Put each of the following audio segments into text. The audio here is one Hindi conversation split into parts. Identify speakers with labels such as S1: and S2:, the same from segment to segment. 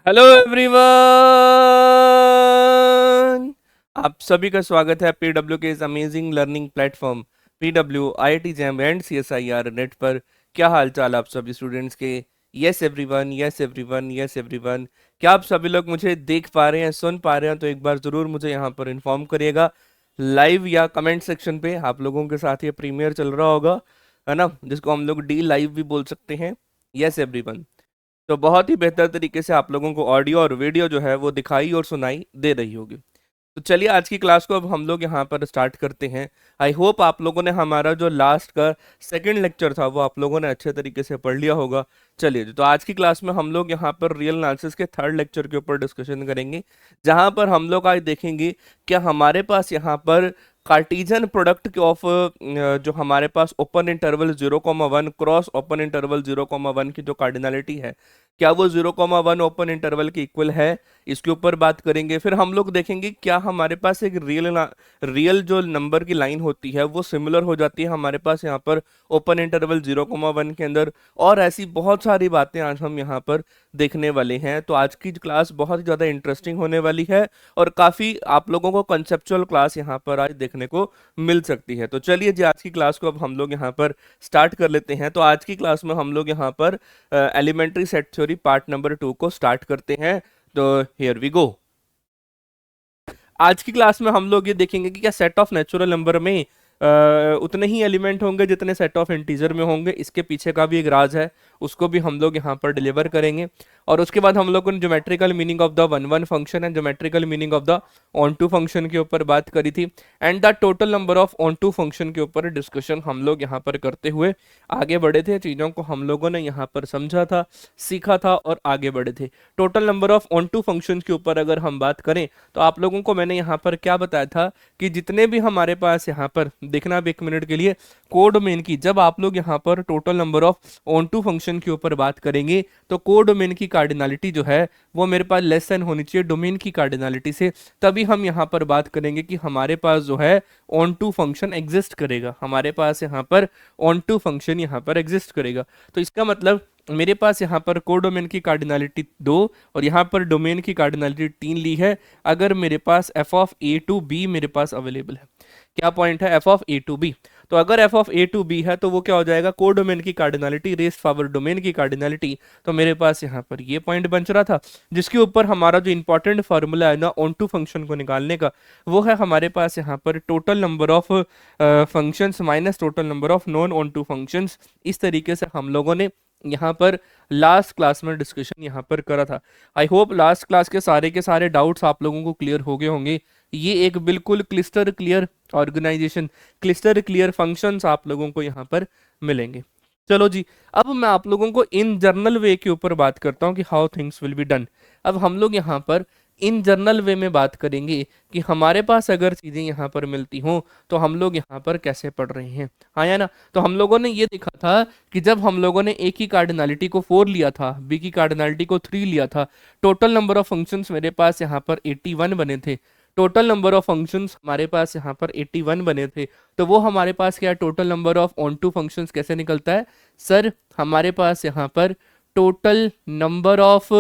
S1: हेलो एवरीवन, आप सभी का स्वागत है पीडब्ल्यू के इस amazing learning platform PW IIT JAM and CSIR NET पर। क्या हाल चाल आप सभी स्टूडेंट्स के? Yes everyone, yes everyone, yes everyone. क्या आप सभी लोग मुझे देख पा रहे हैं, सुन पा रहे हैं? तो एक बार जरूर मुझे यहाँ पर इन्फॉर्म करिएगा लाइव या कमेंट सेक्शन पे। आप लोगों के साथ ये प्रीमियर चल रहा होगा, है ना, जिसको हम लोग डी लाइव भी बोल सकते हैं। Yes everyone. तो बहुत ही बेहतर तरीके से आप लोगों को ऑडियो और वीडियो जो है वो दिखाई और सुनाई दे रही होगी। तो चलिए आज की क्लास को अब हम लोग यहाँ पर स्टार्ट करते हैं। आई होप आप लोगों ने हमारा जो लास्ट का सेकंड लेक्चर था वो आप लोगों ने अच्छे तरीके से पढ़ लिया होगा। चलिए, तो आज की क्लास में हम लोग यहाँ पर रियल एनालिसिस के थर्ड लेक्चर के ऊपर डिस्कशन करेंगे, जहाँ पर हम लोग आज देखेंगे क्या हमारे पास यहाँ पर कार्टीजन प्रोडक्ट के ऑफ जो हमारे पास open interval 0,1 cross open interval 0,1 की जो कार्डिनलिटी है, क्या वो 0,1 ओपन इंटरवल के इक्वल है, इसके ऊपर बात करेंगे। फिर हम लोग देखेंगे क्या हमारे पास एक रियल जो नंबर की लाइन होती है वो सिमिलर हो जाती है हमारे पास यहाँ पर ओपन इंटरवल 0,1 के अंदर। और ऐसी बहुत सारी बातें आज हम यहाँ पर देखने वाले हैं। तो आज की क्लास बहुत ही ज़्यादा इंटरेस्टिंग होने वाली है और काफ़ी आप लोगों को कंसेप्चुअल क्लास यहाँ पर आज देखने को मिल सकती है। तो चलिए जी, आज की क्लास को अब हम लोग यहाँ पर स्टार्ट कर लेते हैं। तो आज की क्लास में हम लोग यहाँ पर elementary set theory part number 2 को स्टार्ट करते हैं। तो हियर वी गो। आज की क्लास में हम लोग ये देखेंगे कि क्या सेट ऑफ नेचुरल नंबर में उतने ही एलिमेंट होंगे जितने सेट ऑफ इंटीजर में होंगे। इसके पीछे का भी एक राज है, उसको भी हम लोग यहाँ पर डिलीवर करेंगे। और उसके बाद हम लोग geometrical meaning of the one one function and geometrical meaning of the onto function के ऊपर बात करी थी। And the total number of onto function के ऊपर डिस्कशन हम लोग यहाँ पर करते हुए आगे बढ़े थे। चीज़ों को हम लोगों ने यहाँ पर समझा था, सीखा था और आगे बढ़े थे। Total number of onto function के ऊपर अगर हम बात करें तो आप लोगों को मैंने यहाँ पर क्या बताया था कि जितने भी हमारे पास यहाँ पर देखना अब एक मिनट के लिए कोडोमेन की, जब आप लोग यहाँ पर total number of onto function के ऊपर बात करेंगे तो कोडोमेन की कार्डिनलिटी जो है वो मेरे पास लेस देन होनी चाहिए डोमेन की कार्डिनलिटी से। तभी हम यहाँ पर बात करेंगे कि हमारे पास जो है ऑन टू फंक्शन एग्जिस्ट करेगा, हमारे पास यहाँ पर ऑन टू फंक्शन यहाँ पर एग्जिस्ट करेगा। तो इसका मतलब मेरे पास यहाँ पर कोडोमेन की कार्डिनलिटी 2 और यहाँ पर डोमेन की कार्डिनलिटी 3 ली है अगर मेरे पास F of A to B मेरे पास अवेलेबल है। क्या पॉइंट है? F of A to B. तो अगर F of A to B है तो वो क्या हो जाएगा? कोडोमेन की कार्डिनलिटी रेस पावर डोमेन की कार्डिनलिटी। तो मेरे पास यहाँ पर ये पॉइंट बन रहा था, जिसके ऊपर हमारा जो इंपॉर्टेंट फार्मूला है ना ऑन टू फंक्शन को निकालने का, वो है हमारे पास यहाँ पर total number of functions minus total number of non onto functions. इस तरीके से हम लोगों ने यहाँ पर लास्ट क्लास में डिस्कशन यहाँ पर करा था। आई होप लास्ट क्लास के सारे डाउट्स आप लोगों को क्लियर हो गए होंगे। ये एक बिल्कुल crystal clear organisation, crystal clear functions आप लोगों को यहाँ पर मिलेंगे। चलो जी, अब मैं आप लोगों को इन जर्नल वे के ऊपर बात करता हूँ कि how things will be done. अब हम लोग यहाँ पर इन जर्नल वे में बात करेंगे कि हमारे पास अगर चीज़ें यहाँ पर मिलती हों तो हम लोग यहाँ पर कैसे पढ़ रहे हैं, हाँ या ना। तो हम लोगों ने ये देखा था कि जब हम लोगों ने ए की कार्डिनलिटी को 4 लिया था, बी की कार्डिनलिटी को 3 लिया था, टोटल नंबर ऑफ फंक्शंस मेरे पास यहाँ पर 81 बने थे। टोटल नंबर ऑफ फंक्शंस हमारे पास यहाँ पर 81 बने थे। तो वो हमारे पास क्या total number of onto functions कैसे निकलता है? सर हमारे पास यहाँ पर टोटल नंबर ऑफ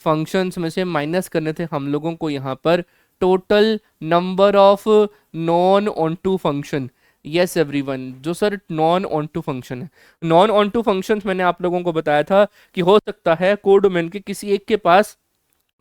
S1: फंक्शंस में से माइनस करने थे हम लोगों को यहाँ पर total number of non onto function. Yes everyone, जो sir non onto function है, नॉन ऑन टू फंक्शंस मैंने आप लोगों को बताया था कि हो सकता है कोडोमेन के किसी एक के पास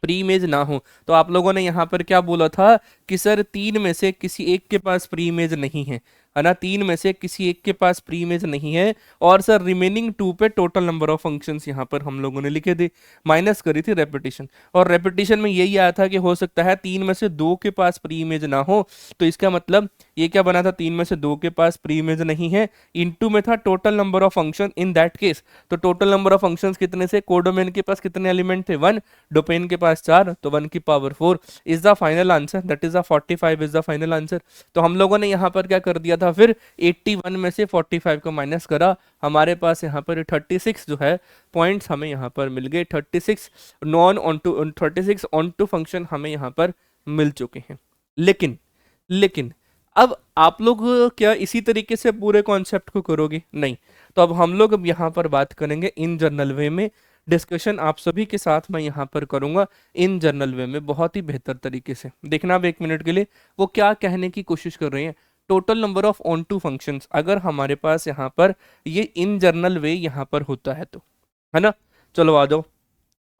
S1: प्री इमेज ना हो। तो आप लोगों ने यहाँ पर क्या बोला था कि सर 3 में से किसी एक के पास प्री इमेज नहीं है ना, 3 में से किसी एक के पास प्री इमेज नहीं है। और सर रिमेनिंग 2 पे टोटल नंबर ऑफ फंक्शंस यहाँ पर हम लोगों ने लिखे थे, माइनस करी थी रेपिटेशन। और रेपिटेशन में यही आया था कि हो सकता है 3 में से 2 के पास प्री इमेज ना हो। तो इसका मतलब ये क्या बना था? 3 में से 2 के पास प्री इमेज नहीं है, इनटू में था total number of function in that case. तो टोटल नंबर ऑफ फंक्शंस कितने से? कोडोमेन के पास कितने एलिमेंट थे? 1, डोमेन के पास 4, तो 1 की power 4 is the final answer, that is the 45 is the final answer. तो हम लोगों ने यहाँ पर क्या कर दिया था, फिर 81 में से 45 को माइनस करा, हमारे पास यहाँ पर 36 जो है पॉइंट्स हमें यहाँ पर मिल गए। 36 non onto 36 onto function हमें यहाँ पर मिल चुके हैं। लेकिन लेकिन अब आप लोग क्या इसी तरीके से पूरे कॉन्सेप्ट को करोगे? नहीं। तो अब हम लोग अब यहाँ पर बात करेंगे इन जनरल वे में डिस्कशन आप सभी के साथ मैं यहाँ पर करूँगा इन जनरल वे में, बहुत ही बेहतर तरीके से। देखना अब 1 मिनट के लिए वो क्या कहने की कोशिश कर रहे हैं। Total number of onto functions अगर हमारे पास यहाँ पर ये इन जनरल वे यहाँ पर होता है तो, है ना। चलो आ जाओ,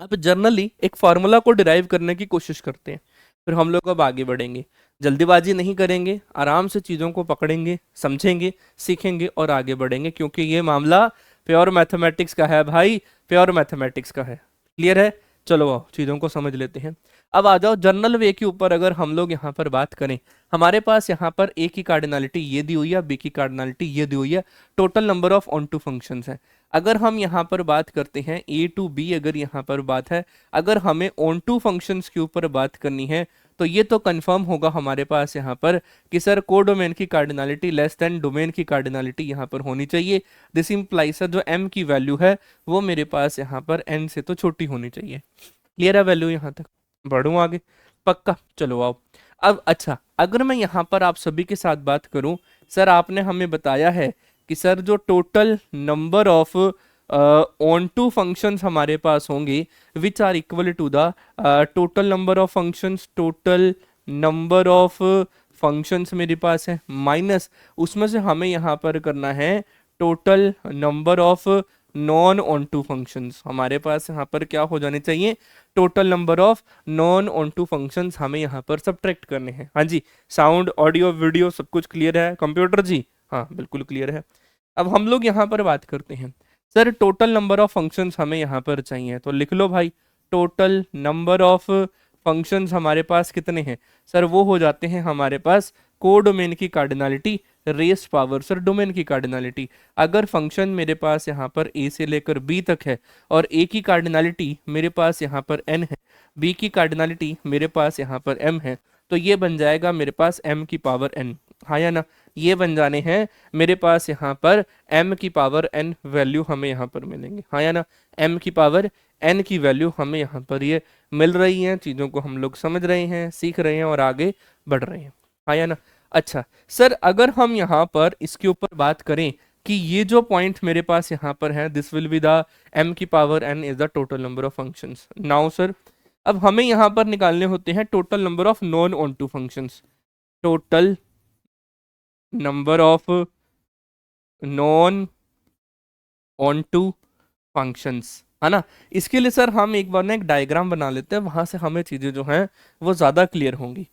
S1: अब जर्नली एक फार्मूला को डिराइव करने की कोशिश करते हैं, फिर हम लोग अब आगे बढ़ेंगे। जल्दीबाजी नहीं करेंगे, आराम से चीज़ों को पकड़ेंगे, समझेंगे, सीखेंगे और आगे बढ़ेंगे, क्योंकि ये मामला प्योर मैथमेटिक्स का है भाई, प्योर मैथमेटिक्स का है। क्लियर है? चलो आओ चीज़ों को समझ लेते हैं। अब आ जाओ जर्नल वे के ऊपर, अगर हम लोग यहाँ पर बात करें, हमारे पास यहाँ पर ए की कार्डिनलिटी ये दी हुई है, बी की कार्डिनलिटी ये दी हुई है, total number of onto functions है। अगर हम यहाँ पर बात करते हैं ए टू बी, अगर यहाँ पर बात है, अगर हमें ऑन टू फंक्शंस के ऊपर बात करनी है, तो ये तो कंफर्म होगा हमारे पास यहाँ पर कि सर कोडोमेन की कार्डिनलिटी लेस देन डोमेन की कार्डिनलिटी यहाँ पर होनी चाहिए। दिस इंप्लाइज सर जो m की वैल्यू है वो मेरे पास यहाँ पर n से तो छोटी होनी चाहिए। क्लियर है वैल्यू यहाँ तक? बढ़ूँ आगे? पक्का? चलो आओ। अब अच्छा, अगर मैं यहाँ पर आप सभी के साथ बात करूँ, सर आपने हमें बताया है कि सर जो total number of onto functions हमारे पास होंगे which are equal to the total number of functions, total number of functions मेरे पास है माइनस उसमें से हमें यहाँ पर करना है total number of non onto functions. हमारे पास यहाँ पर क्या हो जाने चाहिए? Total number of non onto functions हमें यहाँ पर सब्ट्रैक्ट करने हैं। हाँ जी, साउंड ऑडियो वीडियो सब कुछ क्लियर है कंप्यूटर जी? हाँ बिल्कुल क्लियर है। अब हम लोग यहाँ पर बात करते हैं, sir total number of functions हमें यहाँ पर चाहिए, तो लिख लो भाई टोटल नंबर ऑफ फंक्शंस हमारे पास कितने हैं? सर वो हो जाते हैं हमारे पास कोडोमेन की cardinality raise power sir domain की कार्डिनलिटी। अगर फंक्शन मेरे पास यहाँ पर a से लेकर b तक है और a की कार्डिनलिटी मेरे पास यहाँ पर n है, b की कार्डिनलिटी मेरे पास यहाँ पर m है, तो ये बन जाएगा मेरे पास m की पावर n। हाँ या ना? ये बन जाने हैं मेरे पास यहाँ पर m की पावर n वैल्यू हमें यहाँ पर मिलेंगे। हाँ या ना? m की पावर n की वैल्यू हमें यहाँ पर ये मिल रही है। चीज़ों को हम लोग समझ रहे हैं, सीख रहे हैं और आगे बढ़ रहे हैं। हाँ या ना? अच्छा सर, अगर हम यहाँ पर इसके ऊपर बात करें कि ये जो पॉइंट मेरे पास यहाँ पर है, this will be the m की power n is the total number of functions. Now sir अब हमें यहाँ पर निकालने होते हैं total number of non onto functions, total number of non onto functions, है ना। इसके लिए सर हम एक बार ना एक डायग्राम बना लेते हैं, वहां से हमें चीजें जो हैं वो ज्यादा क्लियर होंगी।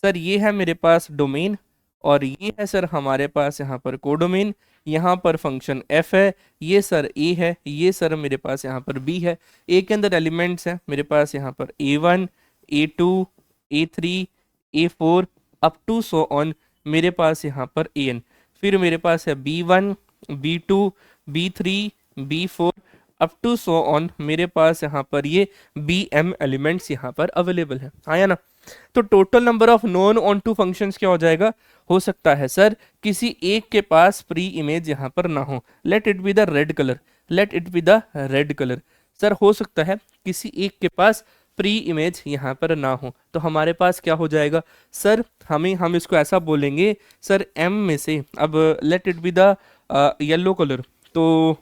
S1: सर ये है मेरे पास डोमेन और ये है सर हमारे पास यहाँ पर कोडोमेन, यहाँ पर फंक्शन f है, ये सर a है, ये सर मेरे पास यहाँ पर b है। a के अंदर एलिमेंट्स हैं मेरे पास यहाँ पर a1 a2 a3 a4 up to so on मेरे पास यहाँ पर an। फिर मेरे पास है b1 b2 b3 b4 up to so on मेरे पास यहाँ पर ये bm एलिमेंट्स यहाँ पर अवेलेबल है। आया ना? तो total number of non onto functions क्या हो जाएगा? हो सकता है सर किसी एक के पास प्री इमेज यहाँ पर ना हो, let it be the red colour, let it be the red colour. Sir हो सकता है किसी एक के पास प्री इमेज यहाँ पर ना हो, तो हमारे पास क्या हो जाएगा? सर हम इसको ऐसा बोलेंगे सर m में से, अब let it be the yellow colour, तो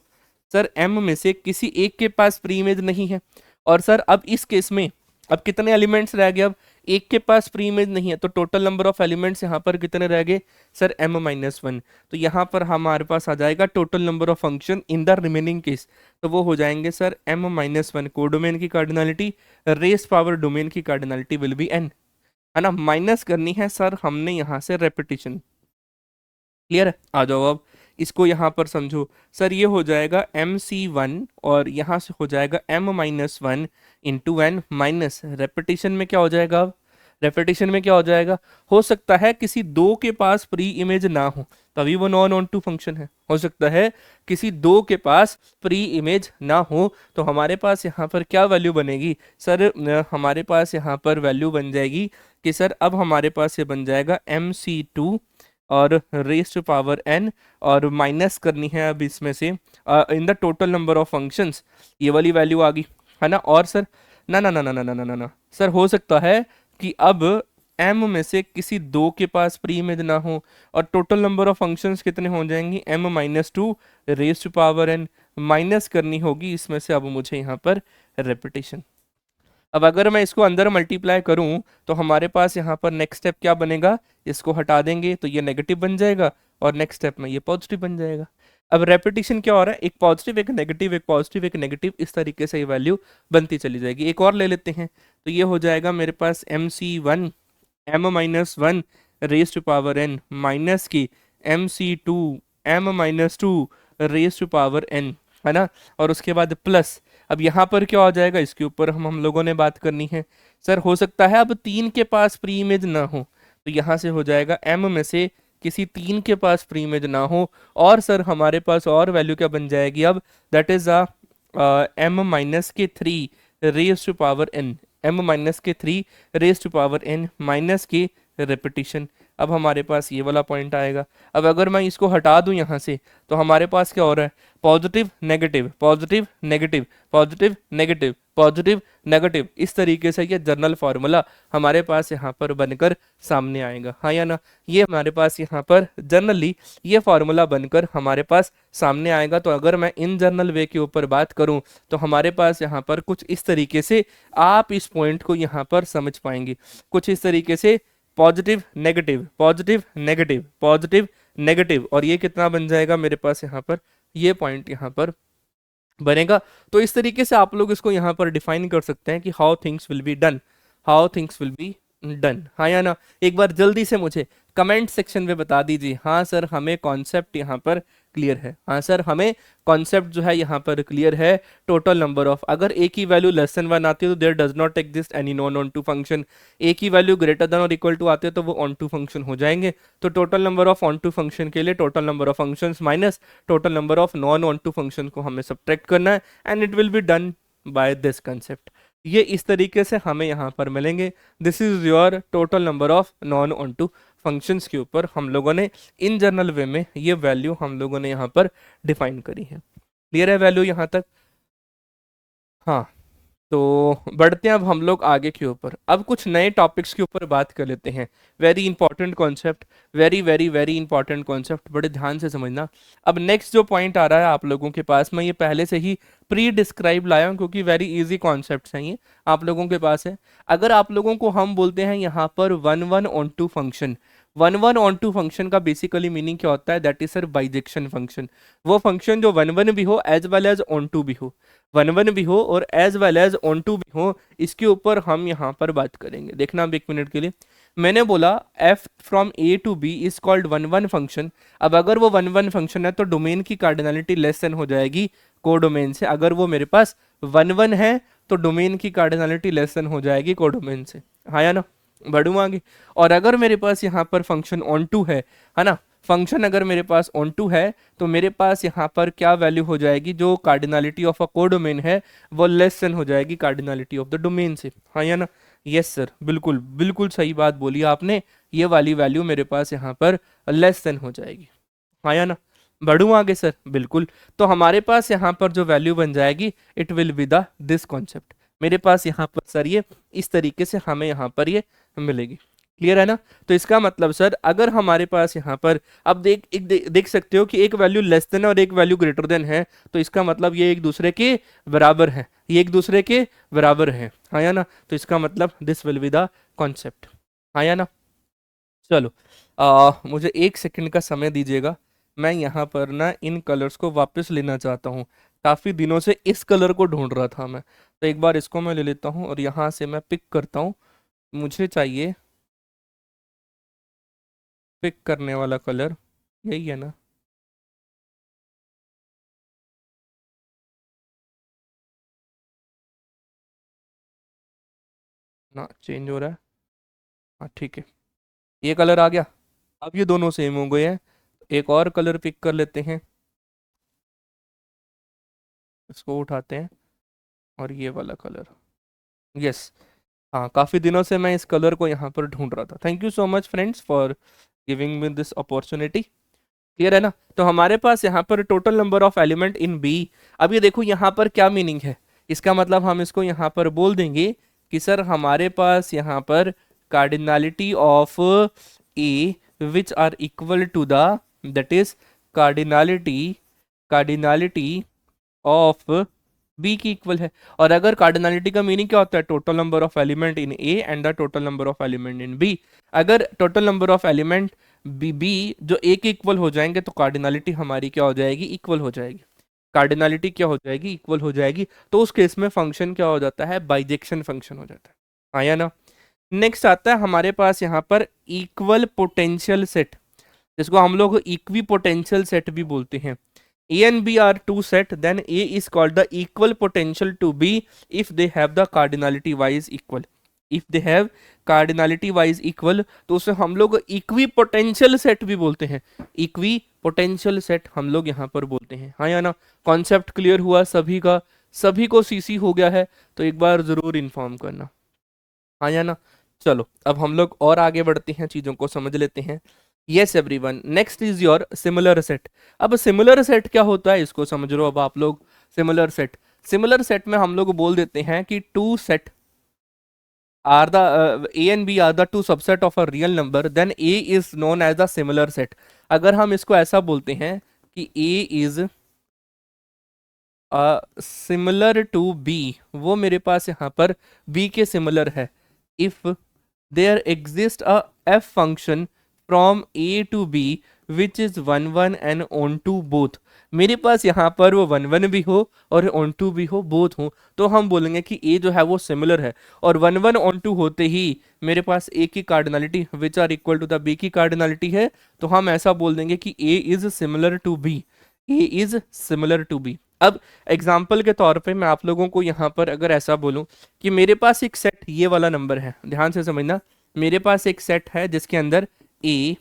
S1: सर m में से किसी एक के पास प्री इमेज नहीं है। और सर अब इस केस में अब कितने एलिमेंट्स रह गए? अब एक के पास प्री इमेज नहीं है, तो टोटल नंबर ऑफ एलिमेंट्स यहाँ पर कितने रह गए? Sir m-1। तो यहाँ पर हमारे पास आ जाएगा total number of function in the remaining case, तो वो हो जाएंगे सर m-1 कोडोमेन की कार्डिनलिटी रेस पावर डोमेन की कार्डिनलिटी विल बी n, है ना। माइनस करनी है सर हमने यहाँ से रेपिटेशन। क्लियर है? आ जाओ अब इसको यहाँ पर समझो। सर ये हो जाएगा mc1 और यहाँ से हो जाएगा m-1 into n minus repetition में क्या हो जाएगा? अब रेपिटेशन में क्या हो जाएगा? हो सकता है किसी दो के पास प्री इमेज ना हो, तभी वो नॉन ऑन टू फंक्शन है। हो सकता है किसी दो के पास प्री इमेज ना हो, तो हमारे पास यहाँ पर क्या वैल्यू बनेगी? सर हमारे पास यहाँ पर वैल्यू बन जाएगी कि सर अब हमारे पास ये बन जाएगा mc2 और रेस टू पावर n और माइनस करनी है अब इसमें से in the total number of functions, ये वाली वैल्यू आ गई, है ना। और सर ना ना ना ना ना ना ना ना सर हो सकता है कि अब m में से किसी दो के पास प्री इमेज ना हो और टोटल नंबर ऑफ फंक्शंस कितने हो जाएंगी? m-2 raise to power n minus करनी होगी इसमें से अब मुझे यहाँ पर रेपिटेशन। अब अगर मैं इसको अंदर मल्टीप्लाई करूं तो हमारे पास यहाँ पर नेक्स्ट स्टेप क्या बनेगा, इसको हटा देंगे तो ये नेगेटिव बन जाएगा और नेक्स्ट स्टेप में ये पॉजिटिव बन जाएगा। अब रेपिटेशन क्या हो रहा है, एक पॉजिटिव एक नेगेटिव एक पॉजिटिव एक नेगेटिव, इस तरीके से ये वैल्यू बनती चली जाएगी। एक और ले लेते हैं तो ये हो जाएगा मेरे पास MC1 m-1 raise to power n minus की MC2 m-2 raise to power n, है ना। और उसके बाद प्लस, अब यहाँ पर क्या हो जाएगा, इसके ऊपर हम लोगों ने बात करनी है। सर हो सकता है अब 3 के पास प्री इमेज ना हो, तो यहाँ से हो जाएगा m में से किसी 3 के पास प्री इमेज ना हो, और सर हमारे पास और वैल्यू क्या बन जाएगी अब, that is m-3 raise to power n, m-3 raise to power n minus की रेपिटेशन। अब हमारे पास ये वाला पॉइंट आएगा। अब अगर मैं इसको हटा दूं यहाँ से तो हमारे पास क्या हो रहा है, positive negative positive negative positive negative positive negative, इस तरीके से ये जर्नल फार्मूला हमारे पास यहाँ पर बनकर सामने आएगा, हाँ या ना। ये हमारे पास यहाँ पर जनरली ये फार्मूला बनकर हमारे पास सामने आएगा। तो अगर मैं इन जनरल वे के ऊपर बात करूं तो हमारे पास यहाँ पर कुछ इस तरीके से आप इस पॉइंट को यहाँ पर समझ पाएंगे, कुछ इस तरीके से positive negative positive negative positive negative, और ये कितना बन जाएगा मेरे पास यहाँ पर, ये पॉइंट यहाँ पर बनेगा। तो इस तरीके से आप लोग इसको यहाँ पर डिफाइन कर सकते हैं कि how things will be done, how things will be done, हाँ या ना। एक बार जल्दी से मुझे कमेंट सेक्शन में बता दीजिए, हाँ सर हमें कॉन्सेप्ट यहाँ पर क्लियर है, हाँ सर हमें कॉन्सेप्ट जो है यहाँ पर क्लियर है। टोटल नंबर ऑफ, अगर ए की वैल्यू लेस देन 1 आती है तो there does not exist any non onto function, A की वैल्यू ग्रेटर देन और इक्वल टू आते हैं तो वो ऑन टू फंक्शन हो जाएंगे। तो total number of onto function के लिए total number of functions minus total number of non onto function को हमें सब्ट्रैक्ट करना है, and it will be done by this concept. ये इस तरीके से हमें यहाँ पर मिलेंगे। This is your total number of non onto functions के ऊपर हम लोगों ने इन जनरल वे में ये वैल्यू हम लोगों ने यहाँ पर डिफाइन करी है। क्लियर है वैल्यू यहाँ तक, हाँ। तो बढ़ते हैं अब हम लोग आगे के ऊपर, अब कुछ नए टॉपिक्स के ऊपर बात कर लेते हैं। Very important concept, very very very important concept, बड़े ध्यान से समझना। अब नेक्स्ट जो पॉइंट आ रहा है आप लोगों के पास, मैं ये पहले से ही प्री डिस्क्राइब लाया हूँ क्योंकि वेरी इजी कॉन्सेप्ट हैं ये आप लोगों के पास है। अगर आप लोगों को हम बोलते हैं यहाँ पर one one onto function, one one onto function का बेसिकली मीनिंग क्या होता है, that is sir bijection function. वो फंक्शन जो वन वन भी हो as well as onto भी हो, वन वन भी हो और as well as onto भी हो, इसके ऊपर हम यहाँ पर बात करेंगे। देखना अब एक मिनट के लिए, मैंने बोला f from a to b is called one one function. अब अगर वो वन वन फंक्शन है तो डोमेन की कार्डिनलिटी लेस देन हो जाएगी कोडोमेन से। अगर वो मेरे पास वन वन है तो डोमेन की कार्डिनलिटी लेस देन हो जाएगी कोडोमेन से, हाँ या ना। बढ़ू आगे, और अगर मेरे पास यहाँ पर फंक्शन ऑन टू है ना, फंक्शन अगर मेरे पास ऑन टू है तो मेरे पास यहाँ पर क्या वैल्यू हो जाएगी, जो कार्डिनलिटी ऑफ अ कोडोमेन है वो लेस देन हो जाएगी कार्डिनलिटी ऑफ द डोमेन से, हाँ या ना। यस सर, बिल्कुल बिल्कुल सही बात बोली आपने, ये वाली वैल्यू मेरे पास यहाँ पर लेस देन हो जाएगी, हाँ या ना। बढ़ू आगे सर, बिल्कुल। तो हमारे पास यहाँ पर जो वैल्यू बन जाएगी it will be the this concept, मेरे पास यहाँ पर सर ये इस तरीके से हमें यहाँ पर ये मिलेगी। क्लियर है ना। तो इसका मतलब सर अगर हमारे पास यहाँ पर अब देख सकते हो कि एक वैल्यू लेस देन और एक वैल्यू ग्रेटर देन है, तो इसका मतलब ये एक दूसरे के बराबर है, ये एक दूसरे के बराबर है, हाँ या ना। तो इसका मतलब this will be the concept, हाँ या ना। चलो मुझे एक सेकंड का समय दीजिएगा, मैं यहाँ पर ना इन कलर्स को वापस लेना चाहता हूँ। काफ़ी दिनों से इस कलर को ढूंढ रहा था मैं, तो एक बार इसको मैं ले लेता हूँ और यहाँ से मैं पिक करता हूँ। मुझे चाहिए पिक करने वाला कलर, यही है ना। ना चेंज हो रहा है, हाँ ठीक है, ये कलर आ गया। अब ये दोनों सेम हो गए हैं, एक और कलर पिक कर लेते हैं, इसको उठाते हैं और ये वाला कलर, यस। हाँ, काफ़ी दिनों से मैं इस कलर को यहाँ पर ढूंढ रहा था। Thank you so much friends for giving me this opportunity. Clear है ना। तो हमारे पास यहाँ पर total number of element in B. अब ये देखो यहाँ पर क्या मीनिंग है, इसका मतलब हम इसको यहाँ पर बोल देंगे कि सर हमारे पास यहाँ पर cardinality of A which are equal to the, that is cardinality of B की इक्वल है। और अगर कार्डिनलिटी का मीनिंग क्या होता है, total number of element in A and the total number of element in B. अगर total number of element B जो ए के इक्वल हो जाएंगे तो कार्डिनलिटी हमारी क्या हो जाएगी, इक्वल हो जाएगी। कार्डिनलिटी क्या हो जाएगी, इक्वल हो जाएगी। तो उस केस में फंक्शन क्या हो जाता है, बाइजेक्शन फंक्शन हो जाता है। हाँ या ना। नेक्स्ट आता है हमारे पास यहाँ पर इक्वल पोटेंशियल सेट, जिसको हम लोग इक्वी पोटेंशियल सेट भी बोलते हैं। A and B are two set, then A is called the equal potential to B if they have the cardinality wise equal. If they have cardinality wise equal, तो उसे हम लोग इक्वी पोटेंशियल सेट भी बोलते हैं। इक्वी पोटेंशियल सेट हम लोग यहाँ पर बोलते हैं। हाँ या ना। कॉन्सेप्ट क्लियर हुआ सभी का, सभी को सीसी हो गया है तो एक बार जरूर इन्फॉर्म करना। हाँ या ना। चलो अब हम लोग और आगे बढ़ते हैं, चीजों को समझ लेते हैं। Yes everyone, next is your similar set. अब सिमिलर सेट क्या होता है इसको समझ लो अब आप लोग। सिमिलर सेट में हम लोग बोल देते हैं कि two set are the A and B are the two subset of a real number, then A is known as the similar set. अगर हम इसको ऐसा बोलते हैं कि A is similar to B, वो मेरे पास यहाँ पर बी के सिमिलर है। If there exist a F function from A to B which is one one and onto both, मेरे पास यहाँ पर वो वन वन भी हो और ऑन टू भी हो, बोथ हो, तो हम बोलेंगे कि ए जो है वो सिमिलर है। और वन वन ऑन टू होते ही मेरे पास ए की cardinality which are equal to the B की कार्डिनलिटी है, तो हम ऐसा बोल देंगे कि A is similar to B. A is similar to B. अब एग्जाम्पल के तौर पे मैं आप लोगों को यहाँ पर अगर ऐसा बोलूं कि मेरे पास एक सेट ये वाला नंबर है, ध्यान से समझना, मेरे पास एक सेट है जिसके अंदर ए